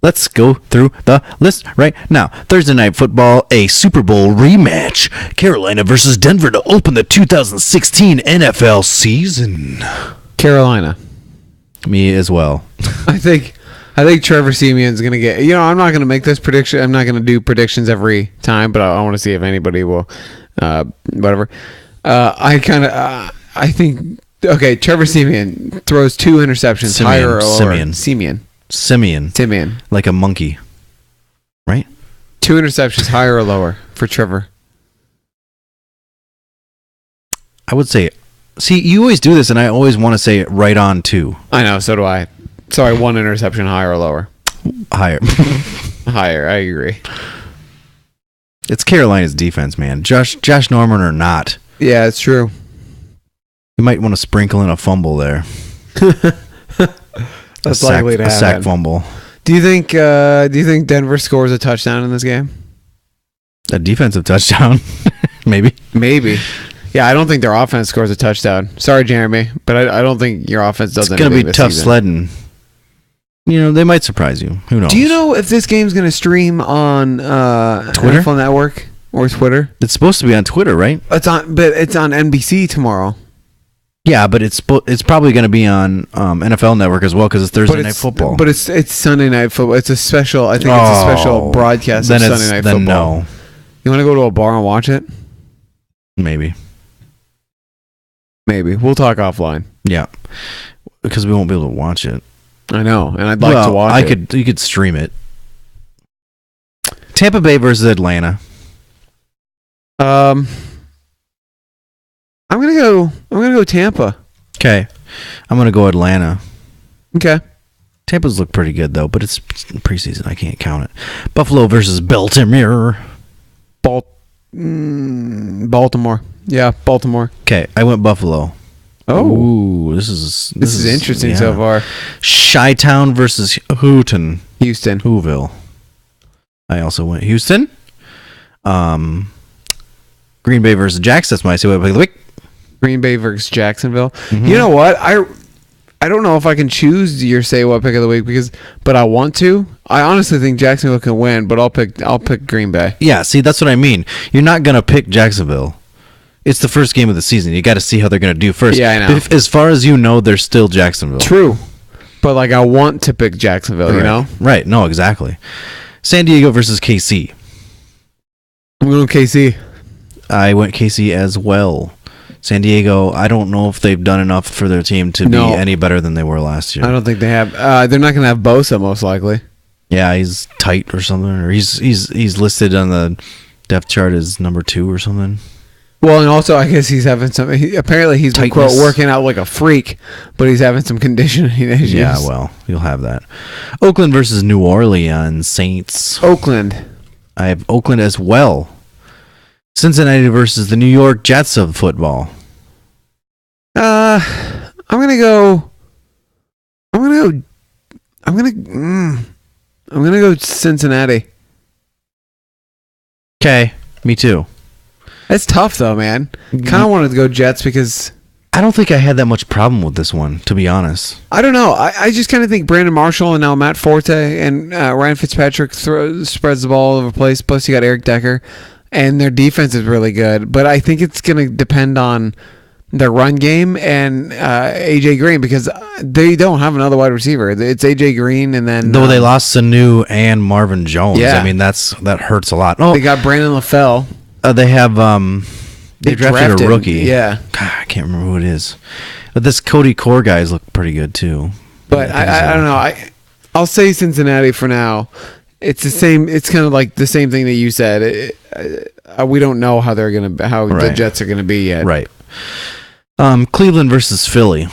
let's go through the list right now. Thursday Night Football, a Super Bowl rematch. Carolina versus Denver to open the 2016 NFL season. Carolina. Me as well. I think Trevor Siemian's going to get... You know, I'm not going to make this prediction. I'm not going to do predictions every time, but I want to see if anybody will... whatever. I think... Okay, Trevor Siemian throws 2 interceptions. Siemian. Like a monkey. Right? 2 interceptions, higher or lower for Trevor? I would say... See, you always do this, and I always want to say right on 2. I know, so do I. Sorry, 1 interception, higher or lower? Higher. Higher, I agree. It's Carolina's defense, man. Josh Norman or not. Yeah, it's true. You might want to sprinkle in a fumble there. That's likely to happen. A sack fumble. Do you think Denver scores a touchdown in this game? A defensive touchdown. Maybe. Yeah, I don't think their offense scores a touchdown. Sorry, Jeremy, but I don't think your offense does anything. It's going to be tough sledding. You know, they might surprise you. Who knows? Do you know if this game's going to stream on Twitter? NFL Network or Twitter? It's supposed to be on Twitter, right? It's on NBC tomorrow. Yeah, but it's probably going to be on NFL Network as well because it's Thursday Night Football. But it's Sunday Night Football. It's a special. I think it's a special broadcast of Sunday Night Football. No. You want to go to a bar and watch it? Maybe. We'll talk offline. Yeah, because we won't be able to watch it. I know, and I'd like to watch it. You could stream it. Tampa Bay versus Atlanta. I'm gonna go Tampa. Okay, I'm gonna go Atlanta. Okay. Tampa's look pretty good though, but it's preseason. I can't count it. Buffalo versus Baltimore. Baltimore. Yeah, Baltimore. Okay, I went Buffalo. Oh, ooh, this is interesting so far. Chi-Town versus Houston. Whoville. I also went Houston. Green Bay versus Jacks. That's my pick of the week. Green Bay versus Jacksonville. Mm-hmm. You know what? I don't know if I can choose your say what pick of the week but I want to. I honestly think Jacksonville can win, but I'll pick Green Bay. Yeah, see, that's what I mean. You're not gonna pick Jacksonville. It's the first game of the season. You got to see how they're gonna do first. Yeah, I know. As far as you know, they're still Jacksonville. True, but like I want to pick Jacksonville. Right. You know, right? No, exactly. San Diego versus KC. I'm going KC. I went KC as well. San Diego, I don't know if they've done enough for their team to be any better than they were last year. I don't think they have. They're not going to have Bosa most likely. Yeah, he's tight or something, or he's listed on the depth chart as number 2 or something. Well, and also I guess he's having some. Apparently, he's been quote working out like a freak, but he's having some conditioning issues. Yeah, well, you'll have that. Oakland versus New Orleans Saints. Oakland. I have Oakland as well. Cincinnati versus the New York Jets of football. I'm gonna go Cincinnati. Okay, me too. It's tough though, man. Kind of wanted to go Jets because I don't think I had that much problem with this one, to be honest. I don't know. I just kind of think Brandon Marshall and now Matt Forte and Ryan Fitzpatrick spreads the ball all over the place. Plus you got Eric Decker. And their defense is really good. But I think it's going to depend on their run game and A.J. Green because they don't have another wide receiver. It's A.J. Green and then... Though they lost Sanu and Marvin Jones. Yeah. I mean, that hurts a lot. Oh, they got Brandon LaFell. They have... They drafted a rookie. Yeah. God, I can't remember who it is. But this Cody Core guy's look pretty good too. But I don't know. I'll say Cincinnati for now. It's the same. It's kind of like the same thing that you said. We don't know how they're gonna, how the Right. Jets are gonna be yet. Right. Cleveland versus Philly.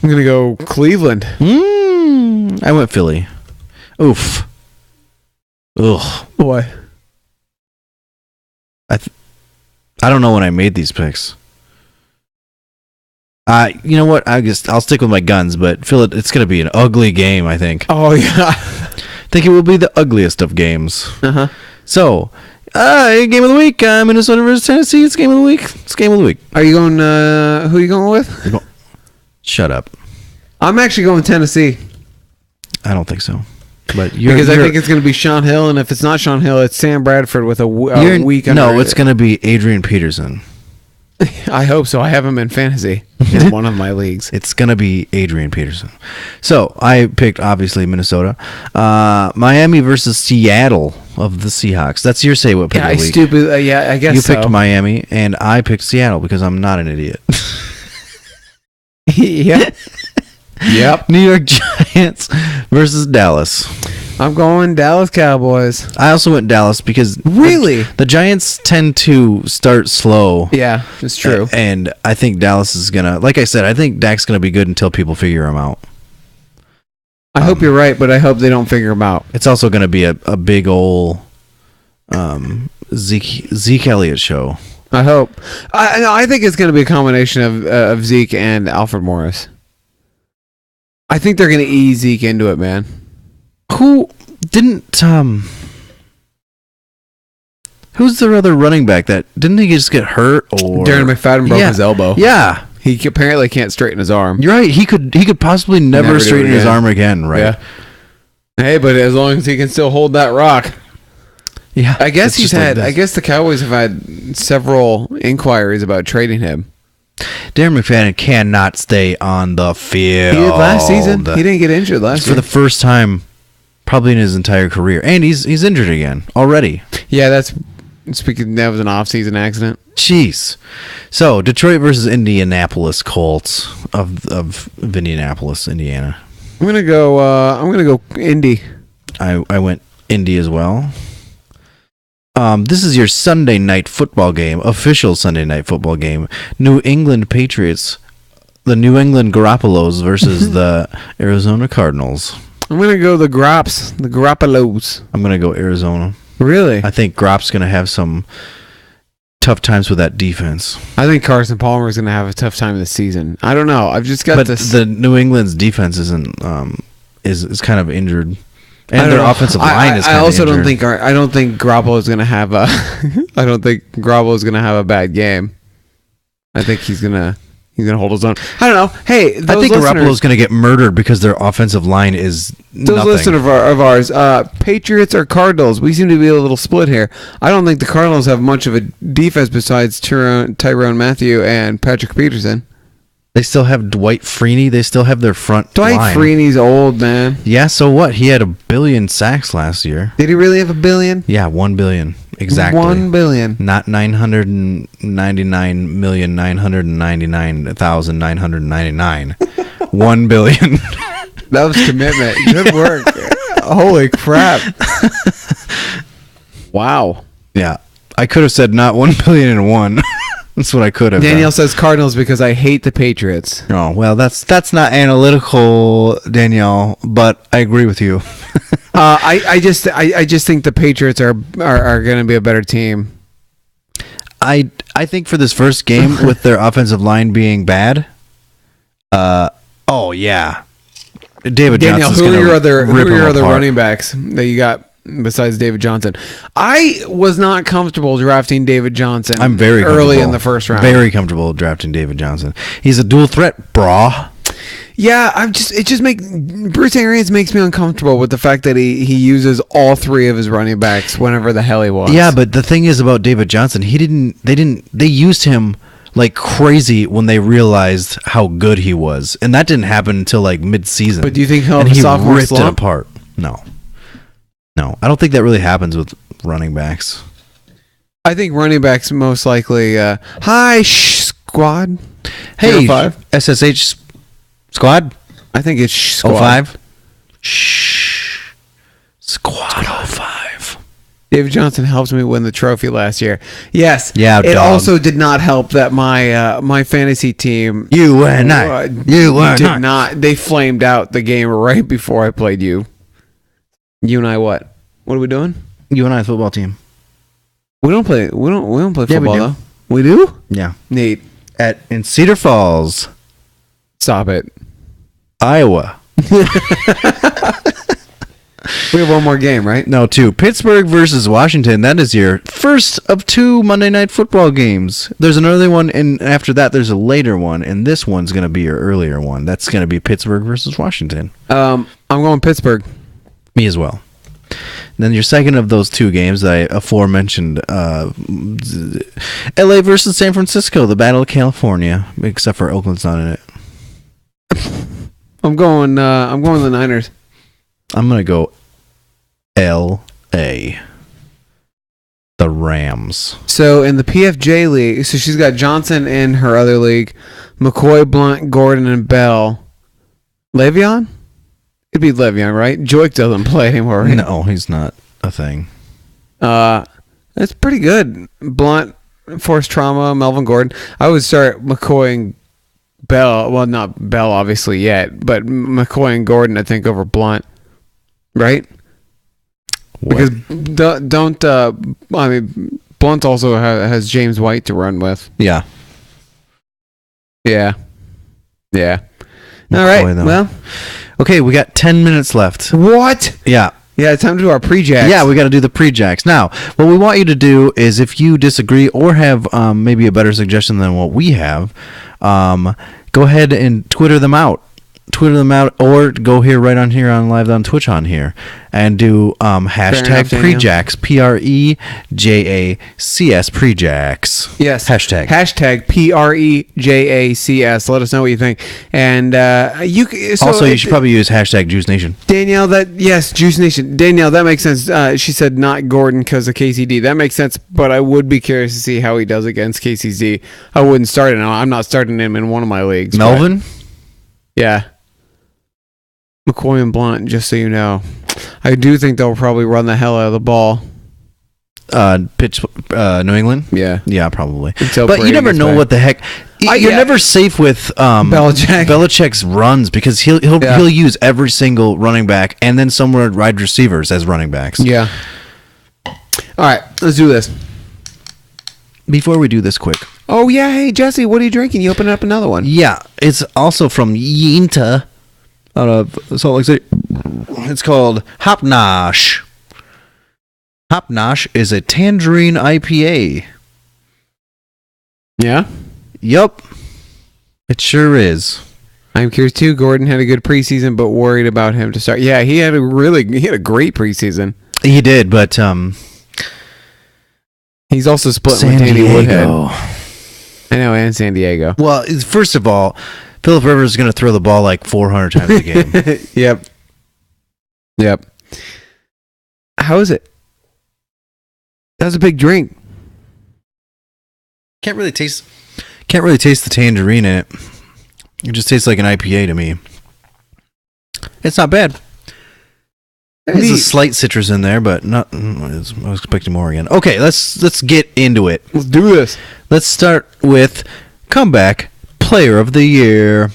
I'm gonna go Cleveland. I went Philly. Oof. Ugh. Boy. I don't know when I made these picks. You know what? I'll stick with my guns, but it's going to be an ugly game, I think. Oh yeah. I think it will be the ugliest of games. Uh-huh. So, game of the week, Minnesota versus Tennessee. It's game of the week. It's game of the week. Are you going? Who are you going with? Shut up. I'm actually going Tennessee I don't think so. But I think it's going to be Sean Hill, and if it's not Sean Hill, it's Sam Bradford with a week. No, it's going to be Adrian Peterson. I hope so. I have him in fantasy in one of my leagues. It's going to be Adrian Peterson. So I picked, obviously, Minnesota. Miami versus Seattle of the Seahawks. That's your say what pick Yeah, of the week. stupid. Yeah, I guess You so. picked Miami, and I picked Seattle because I'm not an idiot. Yep. Yep. New York Giants versus Dallas. I'm going Dallas Cowboys. I also went Dallas because Really? the Giants tend to start slow. Yeah, it's true. And I think Dallas is going to, like I said, I think Dak's going to be good until people figure him out. I hope you're right, but I hope they don't figure him out. It's also going to be a big old Zeke Elliott show. I hope. I think it's going to be a combination of Zeke and Alfred Morris. I think they're going to ease Zeke into it, man. Who didn't who's the other running back that didn't he just get hurt or Darren McFadden broke Yeah. his elbow. Yeah, He apparently can't straighten his arm. you're right. He could possibly never Never do it straighten his again. arm again, right? Yeah. Hey, but as long as he can still hold that rock. Yeah. I guess it's just like I this. guess the Cowboys have had several inquiries about trading him. Darren McFadden cannot stay on the field. He did last season. He didn't get injured last for year. the first time probably in his entire career. And he's injured again already. Yeah, that was an off-season accident. Jeez. So, Detroit versus Indianapolis Colts of Indianapolis, Indiana. I'm gonna go Indy. I went Indy as well. This is your Sunday night football game, official Sunday night football game. New England Patriots, the New England Garoppolos versus the Arizona Cardinals. I'm gonna go the Garoppolos. I'm going to go Arizona. Really? I think Grop's going to have some tough times with that defense. I think Carson Palmer is gonna have a tough time this season. I don't know. I've just got But this. the New England's defense isn't is kind of injured. I And don't their know. offensive line is kind I of also injured. I don't think Garoppolo is gonna have a. I don't think Garoppolo is gonna have a bad game. I think he's gonna hold his own. I don't know. Hey, I think Garoppolo's going to get murdered because their offensive line is those nothing. listeners of ours, Patriots or Cardinals? We seem to be a little split here. I don't think the Cardinals have much of a defense besides Tyrone Matthew and Patrick Peterson. They still have Dwight Freeney. They still have their front Dwight line. Freeney's old, man. Yeah, so what? He had 1 billion sacks last year. Did he really have $1 billion? Yeah, 1 billion. Exactly. $1 billion. Not 999,999,999. 1 billion. That was commitment. Good work. Holy crap. Wow. Yeah. I could have said not 1 billion and one. That's what I could have Danielle done. says Cardinals because I hate the Patriots. Oh, well, that's not analytical, Danielle, but I agree with you. I just think the Patriots are going to be a better team. I think for this first game with their offensive line being bad, oh yeah, David Danielle, Johnson's who are gonna your other rip them apart. running backs that you got besides David Johnson? I was not comfortable drafting David Johnson. I'm very early comfortable. in the first round. Very comfortable drafting David Johnson. He's a dual threat, brah. Yeah, Bruce Arians makes me uncomfortable with the fact that he uses all three of his running backs whenever the hell he wants. Yeah, but the thing is about David Johnson, they used him like crazy when they realized how good he was, and that didn't happen until like mid-season. But do you think he'll have and a he sophomore ripped it slump? apart? No, I don't think that really happens with running backs. I think running backs most likely. Hi, Squad. Hey, 05? SSH squad I think it's Squad. 05. Shh. Squad 05. David Johnson helped me win the trophy last year. Yes. Yeah, It dog. also did not help that my fantasy team You were not. You were did not. not. They flamed out the game right before I played you. You and I what? What are we doing? You and I, football team. We don't play. We don't play Yeah, we football do. though. We do. Yeah. Nate, In Cedar Falls, stop it. Iowa. We have one more game, right? No, 2. Pittsburgh versus Washington. That is your first of 2 Monday Night Football games. There's an early one, and after that, there's a later one, and this one's going to be your earlier one. That's going to be Pittsburgh versus Washington. I'm going Pittsburgh. Me as well. Then your second of those 2 games, I aforementioned, LA versus San Francisco, the Battle of California, except for Oakland's not in it. I'm going the Niners. I'm going to go LA. The Rams. So in the PFJ league, so she's got Johnson in her other league, McCoy, Blunt, Gordon, and Bell. Le'Veon? It'd be Le'Veon, right? Joik doesn't play anymore, right? No, he's not a thing. That's pretty good. Blunt, forced trauma, Melvin Gordon. I would start McCoy and Bell. Well, not Bell, obviously, yet, but McCoy and Gordon, I think, over Blunt. Right? Because I mean, Blunt also has James White to run with. Yeah. Yeah. Yeah. All McCoy, right. though. Well, Okay, we got 10 minutes left. what? Yeah. Yeah, it's time to do our pre-jacks. Yeah, we got to do the pre-jacks. Now, what we want you to do is if you disagree or have maybe a better suggestion than what we have, go ahead and Twitter them out. Or go here right on here on live on Twitch on here and do hashtag enough, Daniel. prejacks PREJACS prejacks. Yes. Hashtag. Hashtag PREJACS. Let us know what you think. And you should probably use hashtag Juice Nation. Danielle, Juice Nation. Danielle, that makes sense. She said not Gordon because of KCD. That makes sense, but I would be curious to see how he does against KCZ. I wouldn't start him. I'm not starting him in one of my leagues. but- Melvin? Yeah. McCoy and Blunt, just so you know. I do think they'll probably run the hell out of the ball. New England? Yeah. Yeah, probably. Until But you Brady never gets know back. what the heck. You're yeah. never safe with Belichick's runs because he'll use every single running back and then some wide receivers as running backs. Yeah. All right, let's do this. Before we do this quick. Oh, yeah. Hey, Jesse, what are you drinking? You opened up another one. Yeah, it's also from Yinta out of Salt Lake City. It's called Hop Nosh. Hop Nosh is a tangerine IPA. Yeah? Yup. It sure is. I'm curious, too. Gordon had a good preseason, but worried about him to start. Yeah, he had a great preseason. He did, but He's also split San with Danny Woodhead. Diego. I know, and San Diego. Well, first of all, Phillip Rivers is going to throw the ball like 400 times a game. Yep. How is it? That was a big drink. Can't really taste the tangerine in it. It just tastes like an IPA to me. It's not bad. There's a slight citrus in there, but not. I was expecting more again. Okay, let's get into it. Let's do this. Let's start with comeback player of the year.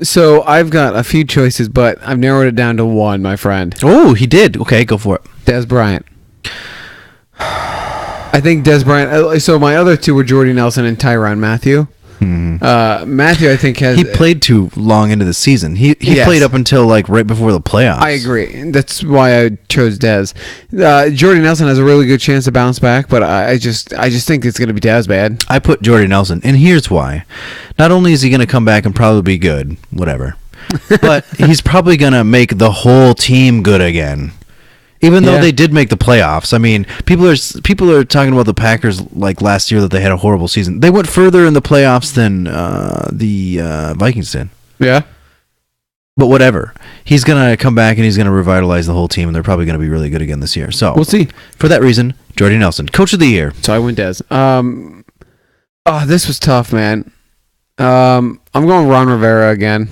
So I've got a few choices, but I've narrowed it down to one, my friend. Oh, he did. Okay, go for it. Des Bryant. I think Des Bryant. So my other two were Jordy Nelson and Tyrann Mathieu. Mathieu, I think, has... He played too long into the season. He Yes. played up until like right before the playoffs. I agree. That's why I chose Des. Jordy Nelson has a really good chance to bounce back, but I just think it's going to be Des bad. I put Jordy Nelson, and here's why. Not only is he going to come back and probably be good, whatever, but he's probably going to make the whole team good again. Even though Yeah. they did make the playoffs. I mean, people are talking about the Packers like last year that they had a horrible season. They went further in the playoffs than the Vikings did. Yeah. But whatever. He's going to come back and he's going to revitalize the whole team, and they're probably going to be really good again this year. So We'll see. for that reason, Jordy Nelson, Coach of the Year. So I went Des. Oh, this was tough, man. I'm going Ron Rivera again.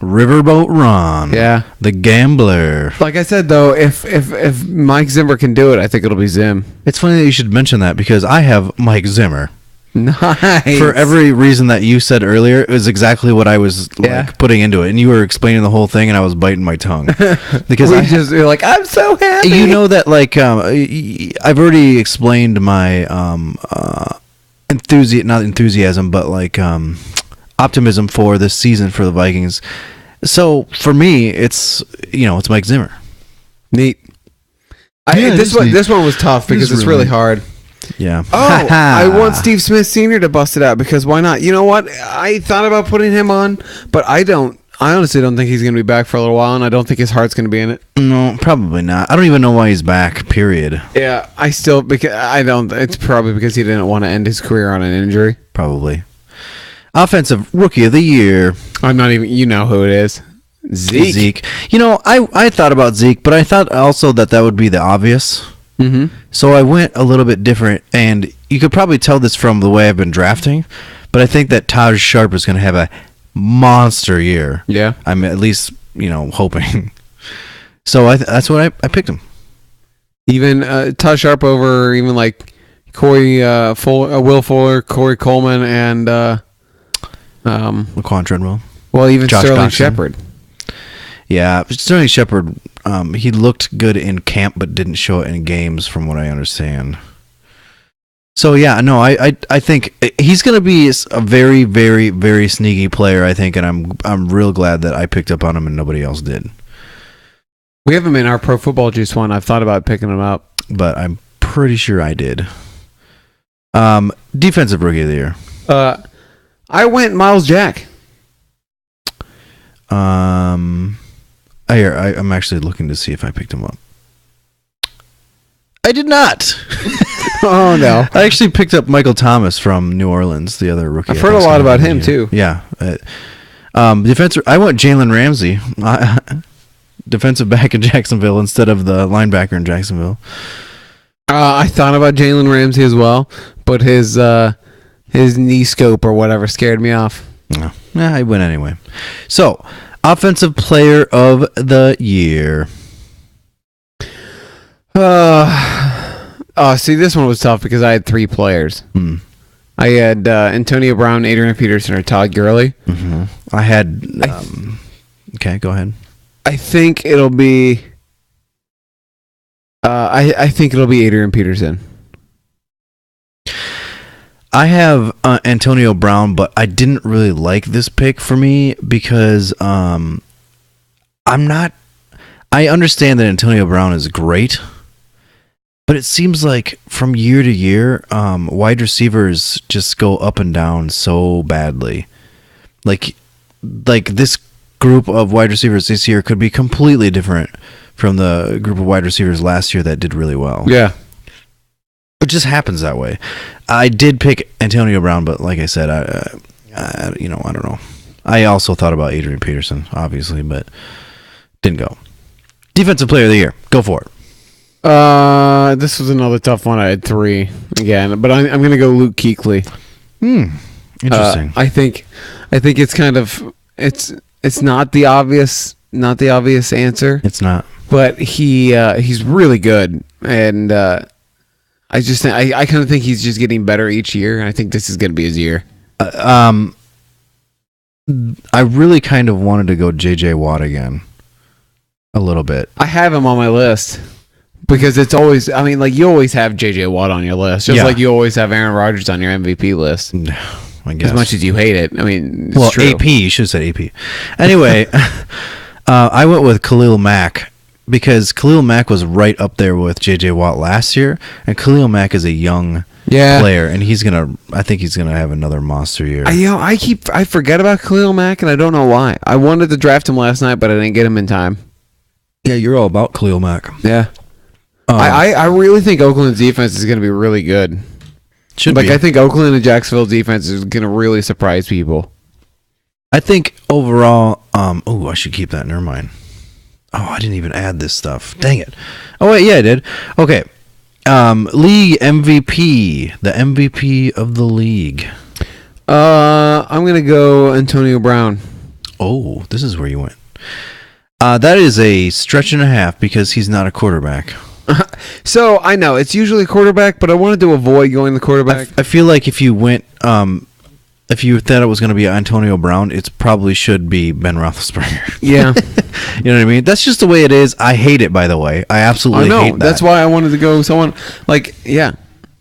Riverboat Ron. Yeah. The gambler. Like I said, though, if Mike Zimmer can do it, I think it'll be Zim. It's funny that you should mention that because I have Mike Zimmer. Nice. For every reason that you said earlier, it was exactly what I was Yeah. putting into it. And you were explaining the whole thing and I was biting my tongue. Because you're like, I'm so happy. you know that I've already explained my not enthusiasm, but optimism for this season for the Vikings. So for me, it's Mike Zimmer. Neat. This one was tough because it's really hard. Yeah. Oh, I want Steve Smith Sr. to bust it out because why not? You know what? I thought about putting him on, but I honestly don't think he's going to be back for a little while, and I don't think his heart's going to be in it. No, probably not. I don't even know why he's back. Period. Yeah, It's probably because he didn't want to end his career on an injury. Probably. Offensive Rookie of the Year. I'm not even. You know who it is. Zeke. I thought about Zeke, but I thought also that would be the obvious. Mm-hmm. So I went a little bit different, and you could probably tell this from the way I've been drafting, but I think that Taj Sharp is going to have a monster year. Yeah. I'm at least, hoping. So that's what I picked him. Even Taj Sharp over even like Corey Will Fuller, Corey Coleman, and Laquan Treadwell. Well, even Josh Sterling Doctson. Shepard. Yeah, Sterling Shepard, he looked good in camp, but didn't show it in games, from what I understand. So yeah, no, I think he's going to be a very, very, very sneaky player, I think, and I'm real glad that I picked up on him and nobody else did. We have him in our Pro Football Juice one. I've thought about picking him up, But I'm pretty sure I did. Defensive Rookie of the Year. I went Miles Jack. I'm actually looking to see if I picked him up. I did not. Oh no! I actually picked up Michael Thomas from New Orleans, the other rookie. I've heard a lot about him too. Yeah. Defensive. I went Jalen Ramsey, defensive back in Jacksonville instead of the linebacker in Jacksonville. I thought about Jalen Ramsey as well, but his knee scope or whatever scared me off. No, I went anyway. So, offensive player of the year. See, this one was tough because I had three players. I had Antonio Brown, Adrian Peterson, or Todd Gurley. Mm-hmm. I had. Okay, go ahead. I think it'll be. I think it'll be Adrian Peterson. I have Antonio Brown, but I didn't really like this pick for me because I'm not. I understand that Antonio Brown is great, but it seems like from year to year, wide receivers just go up and down so badly. Like this group of wide receivers this year could be completely different from the group of wide receivers last year that did really well. Yeah. It just happens that way. I did pick Antonio Brown, but like I said, I don't know. I also thought about Adrian Peterson, obviously, but didn't go. Defensive player of the year. Go for it. This was another tough one. I had three again, but I'm going to go Luke Kuechly. Interesting. I think it's kind of it's not the obvious answer. It's not. But he's really good, and I just think I kind of think he's just getting better each year, and I think this is going to be his year. I really kind of wanted to go J.J. Watt again, a little bit. I have him on my list because it's always. I mean, like you always have J.J. Watt on your list, just like you always have Aaron Rodgers on your MVP list. I guess. As much as you hate it, I mean, it's well, true. AP. You should have said AP. Anyway, I went with Khalil Mack. Because Khalil Mack was right up there with J.J. Watt last year, and Khalil Mack is a young player, and I think he's gonna have another monster year. I forget about Khalil Mack, and I don't know why. I wanted to draft him last night, but I didn't get him in time. Yeah, you're all about Khalil Mack. Yeah, I really think Oakland's defense is gonna be really good. Should be. I think Oakland and Jacksonville's defense is gonna really surprise people. I think overall, I should keep that. Never mind. Oh, I didn't even add this stuff. Dang it. Oh, wait, yeah, I did. Okay. League MVP. The MVP of the league. I'm gonna go Antonio Brown. Oh, this is where you went. That is a stretch and a half because he's not a quarterback. So I know it's usually quarterback, but I wanted to avoid going the quarterback. I feel like if you went, if you thought it was going to be Antonio Brown, it probably should be Ben Roethlisberger. Yeah. You know what I mean? That's just the way it is. I hate it, by the way. I absolutely I know. hate that. That's why I wanted to go someone like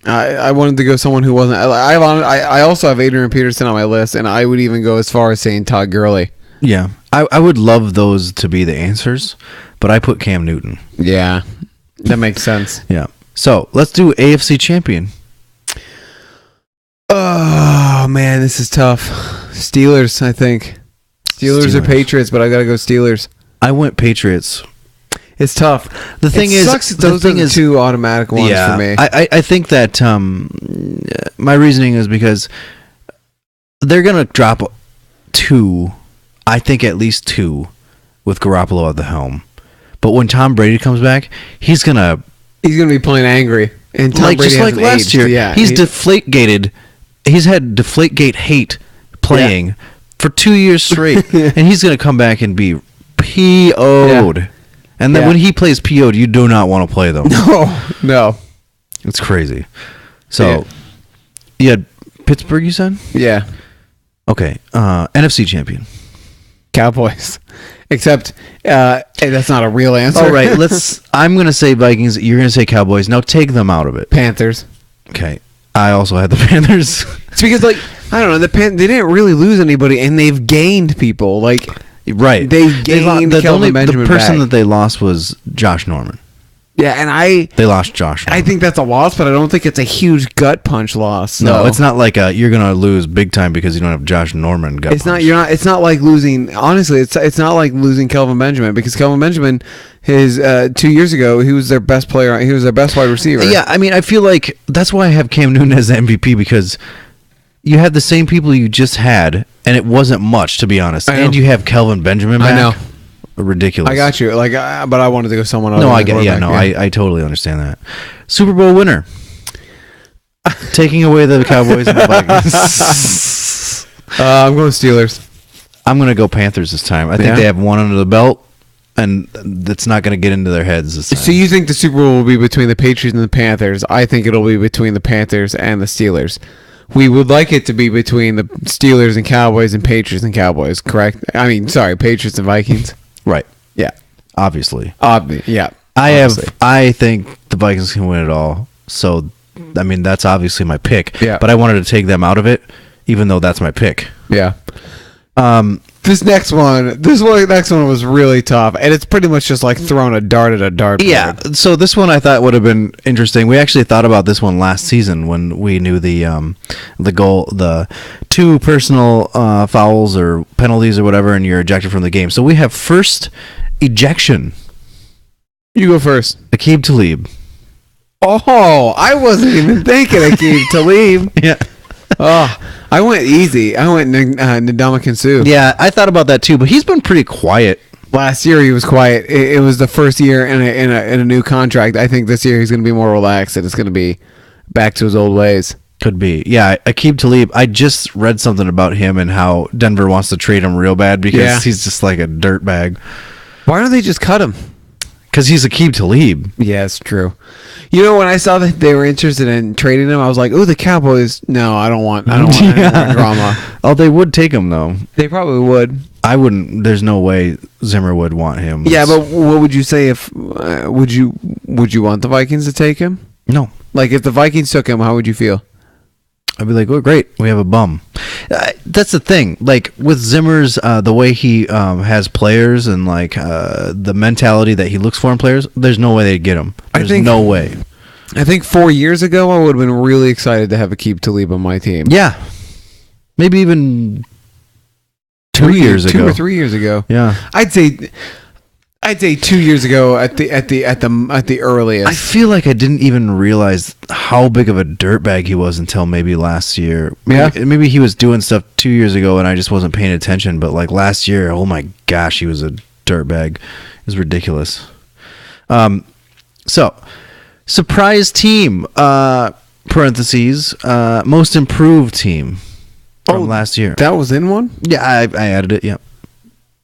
I wanted to go someone who wasn't. I also have Adrian Peterson on my list, and I would even go as far as saying Todd Gurley. Yeah. I would love those to be the answers, but I put Cam Newton. Yeah, that makes sense. Yeah. So let's do AFC champion. Oh man, this is tough. Steelers, I think. Steelers or Steelers. Patriots, but I gotta go Steelers. I went Patriots. It's tough. The thing is, sucks that those the thing are the is, two automatic ones for me. I think that my reasoning is because they're gonna drop two. I think at least two with Garoppolo at the helm. But when Tom Brady comes back, he's gonna be playing angry, and Tom like Brady just like hasn't last aged. year. Yeah, He's Deflategate. He's had Deflategate hate playing for 2 years straight, and he's gonna come back and be PO'd. Yeah. And then Yeah. when he plays PO'd, you do not want to play them. no. It's crazy. So, you had Pittsburgh, you said? Yeah, Okay. NFC champion. Cowboys. Except hey, that's not a real answer. All right, I'm going to say Vikings. You're going to say Cowboys. Now take them out of it. Panthers. Okay. I also had the Panthers. It's because like I don't know, they didn't really lose anybody, and they've gained people. Like Right. They gained Kelvin Benjamin the person back. that they lost was Josh Norman. Yeah, and They lost Josh Norman. I think that's a loss, but I don't think it's a huge gut punch loss. No, So. it's not like you're going to lose big time because you don't have Josh Norman. Gut It's not. punch. You're not. It's not like losing. Honestly, it's not like losing Kelvin Benjamin, because Kelvin Benjamin, his 2 years ago, he was their best player. He was their best wide receiver. Yeah, I mean, I feel like that's why I have Cam Newton as the MVP, because you had the same people you just had, and it wasn't much, to be honest. I know. And you have Kelvin Benjamin back. I know. Ridiculous. I got you. Like, but I wanted to go someone else. No, I get. Yeah, no, I totally understand that. Super Bowl winner, taking away the Cowboys and the Vikings. I'm going Steelers. I'm gonna go Panthers this time. I think Yeah? they have one under the belt, and that's not gonna get into their heads this time. So you think the Super Bowl will be between the Patriots and the Panthers? I think it'll be between the Panthers and the Steelers. We would like it to be between the Steelers and Cowboys and Patriots and Cowboys, correct? I mean, sorry, Patriots and Vikings. Right. Yeah. Obviously. Yeah. I think the Vikings can win it all. So, I mean, that's obviously my pick. Yeah. But I wanted to take them out of it, even though that's my pick. Yeah. This next one was really tough, and it's pretty much just like throwing a dart at a dartboard. Yeah. So this one I thought would have been interesting. We actually thought about this one last season when we knew the two personal fouls or penalties or whatever, and you're ejected from the game. So we have first ejection. You go first. Aqib Talib. Oh, I wasn't even thinking Aqib Talib. Yeah. Oh, I went easy. I went Ndamukong Suh. Yeah, I thought about that too, but he's been pretty quiet. Last year he was quiet. It was the first year in a new contract. I think this year he's going to be more relaxed, and it's going to be back to his old ways. Could be. Yeah, Aqib Talib, I just read something about him and how Denver wants to trade him real bad because he's just like a dirtbag. Why don't they just cut him? Because he's Aqib Talib. Yeah, it's true. You know, when I saw that they were interested in trading him, I was like, "Oh, the Cowboys! No, I don't want any more drama." Oh, they would take him though. They probably would. I wouldn't. There's no way Zimmer would want him. Yeah, but what would you say if would you want the Vikings to take him? No, Like, if the Vikings took him, how would you feel? I'd be like, "Oh, great, we have a bum." That's the thing. Like with Zimmer's, the way he has players and like the mentality that he looks for in players, there's no way they'd get him. There's no way. I think 4 years ago, I would have been really excited to have Aqib Talib on my team. Yeah, maybe even 2 years ago. 2 or 3 years ago. Yeah, I'd say 2 years ago at the earliest. I feel like I didn't even realize how big of a dirtbag he was until maybe last year. Maybe he was doing stuff 2 years ago and I just wasn't paying attention. But like last year, oh my gosh, he was a dirtbag. It was ridiculous. So, surprise team. Parentheses. Most improved team. from last year. That was in one? Yeah, I added it. Yep.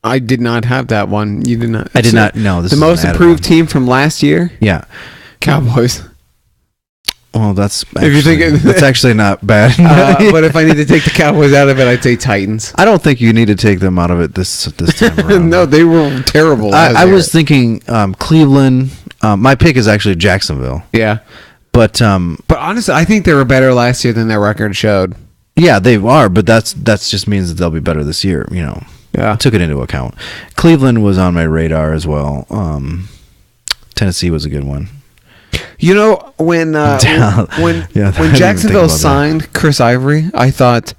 I did not have that one. You did not. I did not. No, this the is most an added improved one. team from last year? Yeah. Cowboys. Well, that's If you think actually, it- that's actually not bad. But if I need to take the Cowboys out of it, I'd say Titans. I don't think you need to take them out of it this time around. No, they were terrible. last I year. was thinking Cleveland. My pick is actually Jacksonville, Yeah. but But honestly, I think they were better last year than their record showed. yeah, they are. But that's just means that they'll be better this year. You know, Yeah. I took it into account. Cleveland was on my radar as well. Tennessee was a good one. You know, when Yeah, I when didn't even think Jacksonville about that. signed Chris Ivory, I thought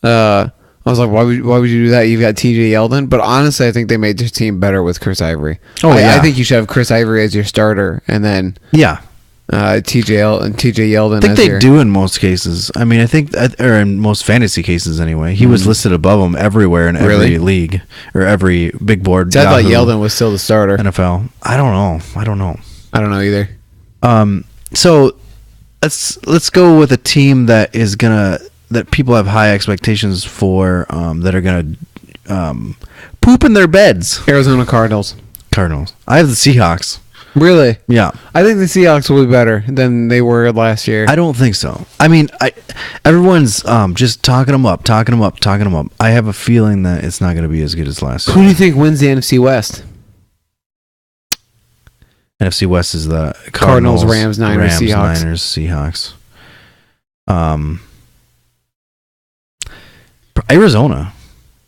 I was like, why would you do that? You've got TJ Yeldon. But honestly, I think they made their team better with Chris Ivory. Oh, yeah. I think you should have Chris Ivory as your starter and then Yeah, TJ Yeldon I think as they your do in most cases. I mean, I think, or in most fantasy cases anyway. He was listed above them everywhere in every Really? league or every big board. So I thought Yahoo, Yeldon was still the starter. NFL. I don't know. I don't know either. So let's go with a team that people have high expectations for, that are gonna poop in their beds. Arizona Cardinals. Cardinals. I have the Seahawks. Really? Yeah. I think the Seahawks will be better than they were last year. I don't think so. I mean, everyone's just talking them up. I have a feeling that it's not going to be as good as last Who year. do you think wins the NFC West? NFC West is the Cardinals, Rams, Niners, Seahawks. Niners, Seahawks. Arizona.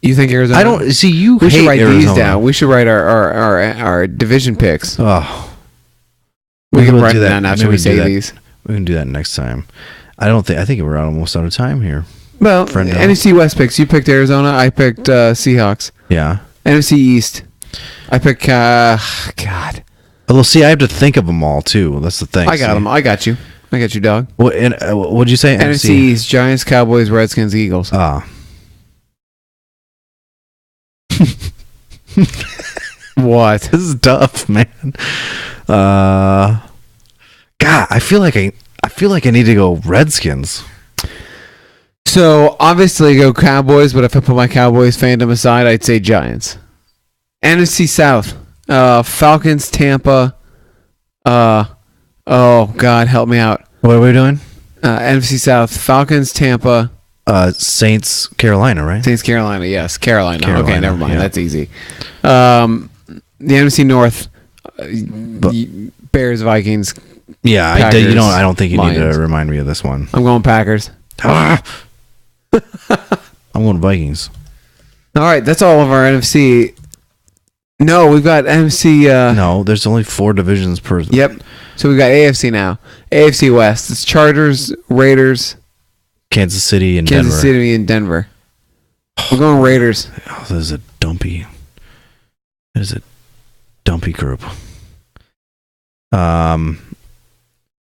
You think Arizona? I don't see you. We should hate write Arizona. these down. We should write our division picks. Oh, We maybe can we'll write do them that. down after Maybe we we do say that. these. we can do that next time. I think we're almost out of time here. Well, Friendo. NFC West picks. You picked Arizona. I picked Seahawks. Yeah. NFC East. I picked God. Well, see, I have to think of them all too. That's the thing. I got them. I got you. I got you, dog. What'd you say? NFC East: Giants, Cowboys, Redskins, Eagles. What? This is tough, man. God, I feel like I need to go Redskins. So obviously go Cowboys, but if I put my Cowboys fandom aside, I'd say Giants. NFC South: Falcons, Tampa. Oh God, help me out. What are we doing? NFC South: Falcons, Tampa, Saints, Carolina, right? Saints, Carolina. Yes, Carolina. Okay, Carolina, never mind. yeah. That's easy. The NFC North: Bears, Vikings. Yeah, Packers, you don't. I don't think you need Lions. to remind me of this one. I'm going Packers. I'm going Vikings. All right, that's all of our NFC. No, we've got NFC. No, there's only 4 divisions per. Yep. So we've got AFC now. AFC West. It's Chargers, Raiders, Kansas City and Kansas Denver. City, and Denver. I'm going Raiders. Oh, there's a dumpy. There's a dumpy group.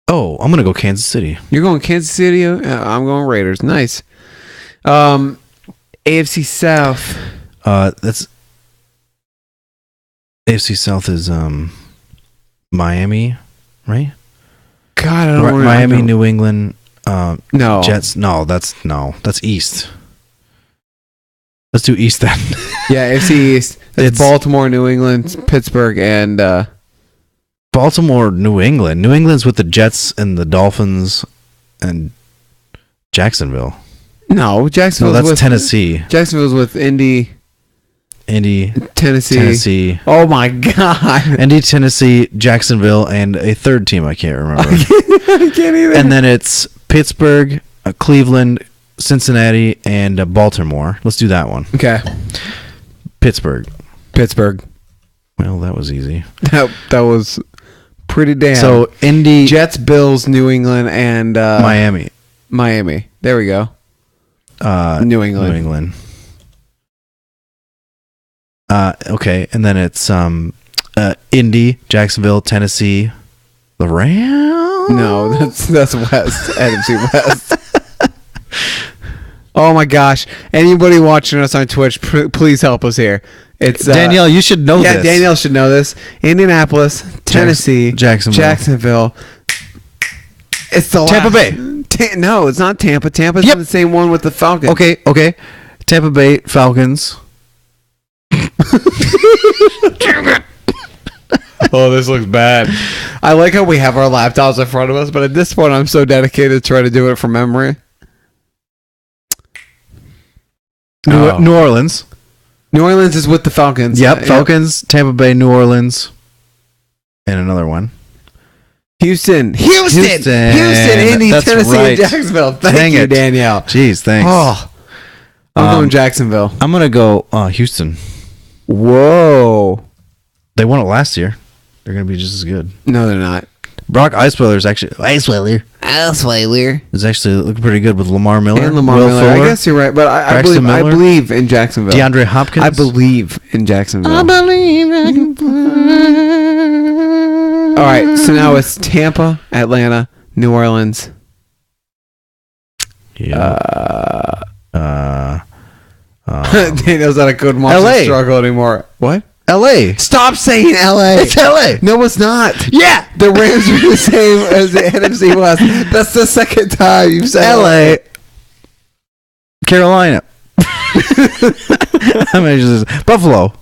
Oh, I'm gonna go Kansas City. You're going Kansas City. I'm going Raiders. Nice. AFC South. That's AFC South is Miami, right? God, I don't know. Miami, New England, No. Jets. No, that's East. Let's do East then. Yeah, AFC East. That's It's- Baltimore, New England, Pittsburgh, and Baltimore, New England. New England's with the Jets and the Dolphins and Jacksonville. no, No, Jacksonville's that's with Tennessee. Jacksonville's with Indy, Tennessee. Oh my God. Indy, Tennessee, Jacksonville, and a third team I can't remember. I can't either. And then it's Pittsburgh, Cleveland, Cincinnati, and Baltimore. Let's do that one. Okay. Pittsburgh. Well, that was easy. That was pretty damn. So Indy, Jets, Bills, New England, and Miami, There we go. New England. New England. Okay, and then it's Indy, Jacksonville, Tennessee, the Rams. No, that's West. NFC West. Oh my gosh! Anybody watching us on Twitch, please help us here. It's Danielle, you should know Yeah, this. Danielle should know this. Indianapolis, Tennessee, Jacksonville. Jacksonville. It's the Tampa last- Bay. No, it's not Tampa. Tampa's Yep. in the same one with the Falcons. Okay. Tampa Bay Falcons. Oh, this looks bad. I like how we have our laptops in front of us, but at this point, I'm so dedicated to try to do it from memory. New Orleans. New Orleans is with the Falcons. Yep, Falcons, Tampa Bay, New Orleans, and another one. Houston, Indy, That's Tennessee, right. and Jacksonville. Thank Dang you, it. Danielle. Jeez, thanks. Oh, I'm going Jacksonville. I'm gonna go Houston. Whoa. They won it last year. They're gonna be just as good. No, they're not. Brock Osweiler is actually is actually looking pretty good with Lamar Miller And Lamar Will Miller. I Fuller, guess you're right, but I Braxton believe Miller. in Jacksonville. DeAndre Hopkins. I believe in Jacksonville. believe I can fly. All right, so now it's Tampa, Atlanta, New Orleans. Yeah. Daniel's not a good watch LA. struggle anymore. What? L.A. Stop saying LA. It's L.A. No, it's not. Yeah. The Rams are the same as the NFC West. That's the second time you've said L.A. Carolina. I mean, just Buffalo.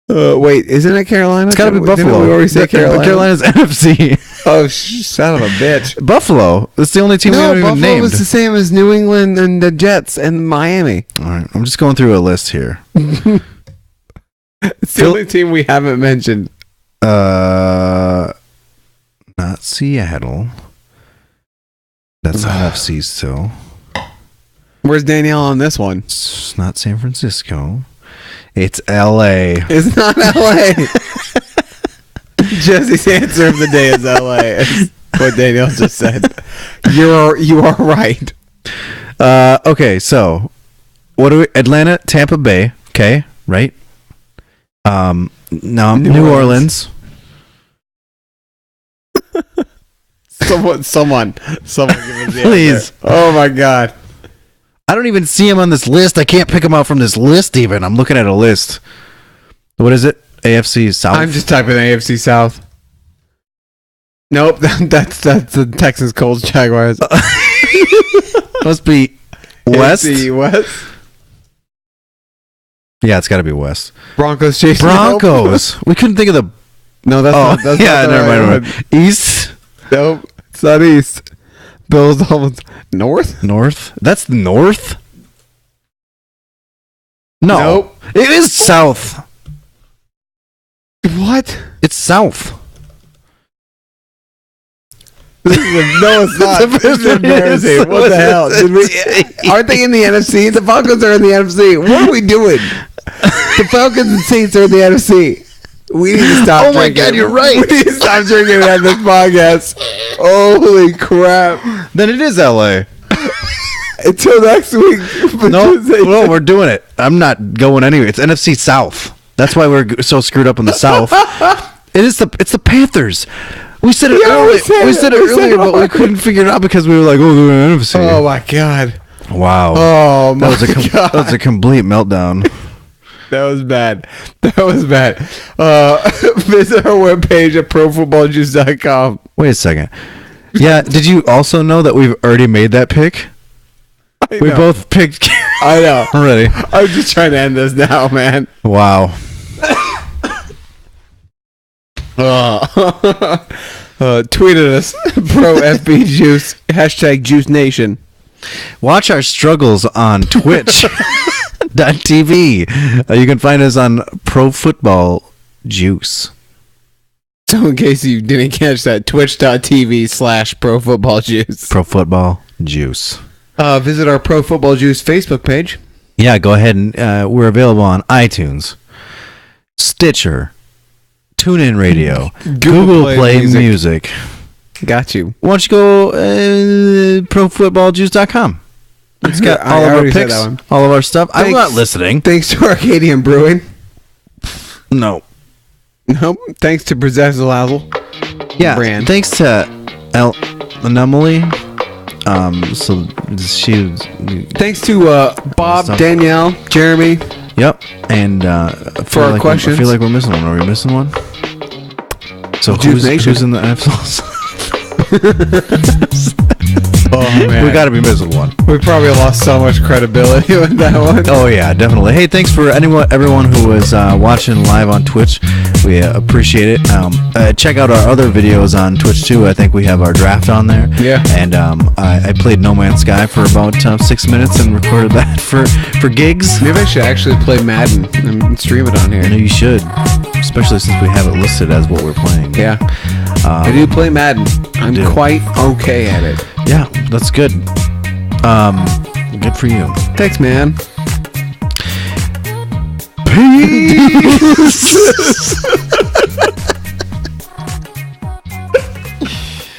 Wait, isn't it Carolina? It's got to be Didn't Buffalo. we already say Carolina? Carolina's NFC. Oh, son of a bitch. Buffalo. That's the only team we No, haven't even Buffalo named. was the same as New England and the Jets and Miami. All right, I'm just going through a list here. It's the only team we haven't mentioned. Not Seattle. That's NFC still. Where's Danielle on this one? It's not San Francisco. It's LA. It's not LA. Jesse's answer of the day is LA. It's what Danielle just said. You are right. Okay, so what do we? Atlanta, Tampa Bay. Okay, right. No, New Orleans. Someone give us the Please. answer. Oh my god. I don't even see him on this list. I can't pick him out from this list even. I'm looking at a list. What is it? AFC South? I'm just typing AFC South. Nope, that's the Texans, Colts, Jaguars. Must be West. AFC West. Yeah, it's got to be West. Broncos, Chase. Broncos. We couldn't think of the... No, that's Oh, not. That's yeah, not the never right mind. one. East? Nope, it's not East. Bills, Dolphins, North. North? That's North? No. Nope. It is South. What? It's South. No, it's not. This is embarrassing. What the hell? Aren't they in the NFC? The Falcons are in the NFC. What are we doing? The Falcons and Saints are in the NFC. We need to stop Oh my drinking. God, you're right. We need to stop drinking at this podcast. Holy crap. Then it is LA. Until next week. No, we're doing it. I'm not going anywhere. It's NFC South. That's why we're so screwed up in the South. It's the Panthers. We said it Yeah, earlier. we said it earlier, but we couldn't figure it out because we were like, "Oh, they're in NFC." Oh my god. Wow. Oh my that was a complete meltdown. That was bad. That was bad. Visit our webpage at profootballjuice.com. Wait a second. Yeah, did you also know that we've already made that pick? We both picked I know. already. I'm just trying to end this now, man. Wow. Tweet at us, #ProFBJuice, #JuiceNation. Watch our struggles on Twitch.tv. You can find us on Pro Football Juice. So in case you didn't catch that, twitch.tv/ProFootballJuice. Pro Football Juice. Visit our Pro Football Juice Facebook page. Yeah, go ahead and we're available on iTunes, Stitcher, TuneIn Radio, Google Play Music. Got you. Why don't you go profootballjuice.com? It's got I all of our already said picks, that one. all of our stuff. I'm Thanks. not listening. Thanks to Arcadian Brewing. No. Nope. Thanks to Brazeslazzle. Yeah. Brand. Thanks to Anomaly. So she. Thanks to Bob, Stuff. Danielle, Jeremy. Yep. And For our questions. I feel like we're missing one. Are we missing one? So Juice Nation. who's in the NFC? Oh man, We got to be missing one. we probably lost so much credibility with that one. Oh yeah, definitely. Hey, thanks for everyone who was watching live on Twitch. We appreciate it. Check out our other videos on Twitch too. I think we have our draft on there. Yeah. And I played No Man's Sky for about 6 minutes and recorded that for gigs. Maybe I should actually play Madden and stream it on I know here. you should, especially since we have it listed as what we're playing. Yeah, I do play Madden. I'm do. quite okay at it. Yeah, that's good. Good for you. Thanks, man.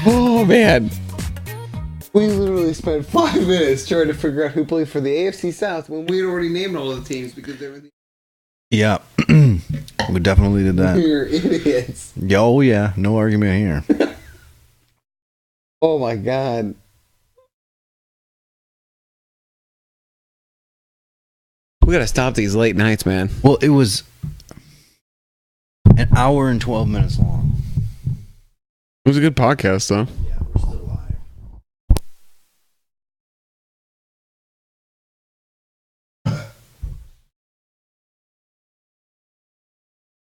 Oh man. We literally spent 5 minutes trying to figure out who played for the AFC South when we had already named all the teams because they were the Yeah, we definitely did that. You're idiots. Oh yeah, no argument here. Oh my god. We gotta stop these late nights, man. Well, it was an hour and 12 minutes long. It was a good podcast, though. Yeah.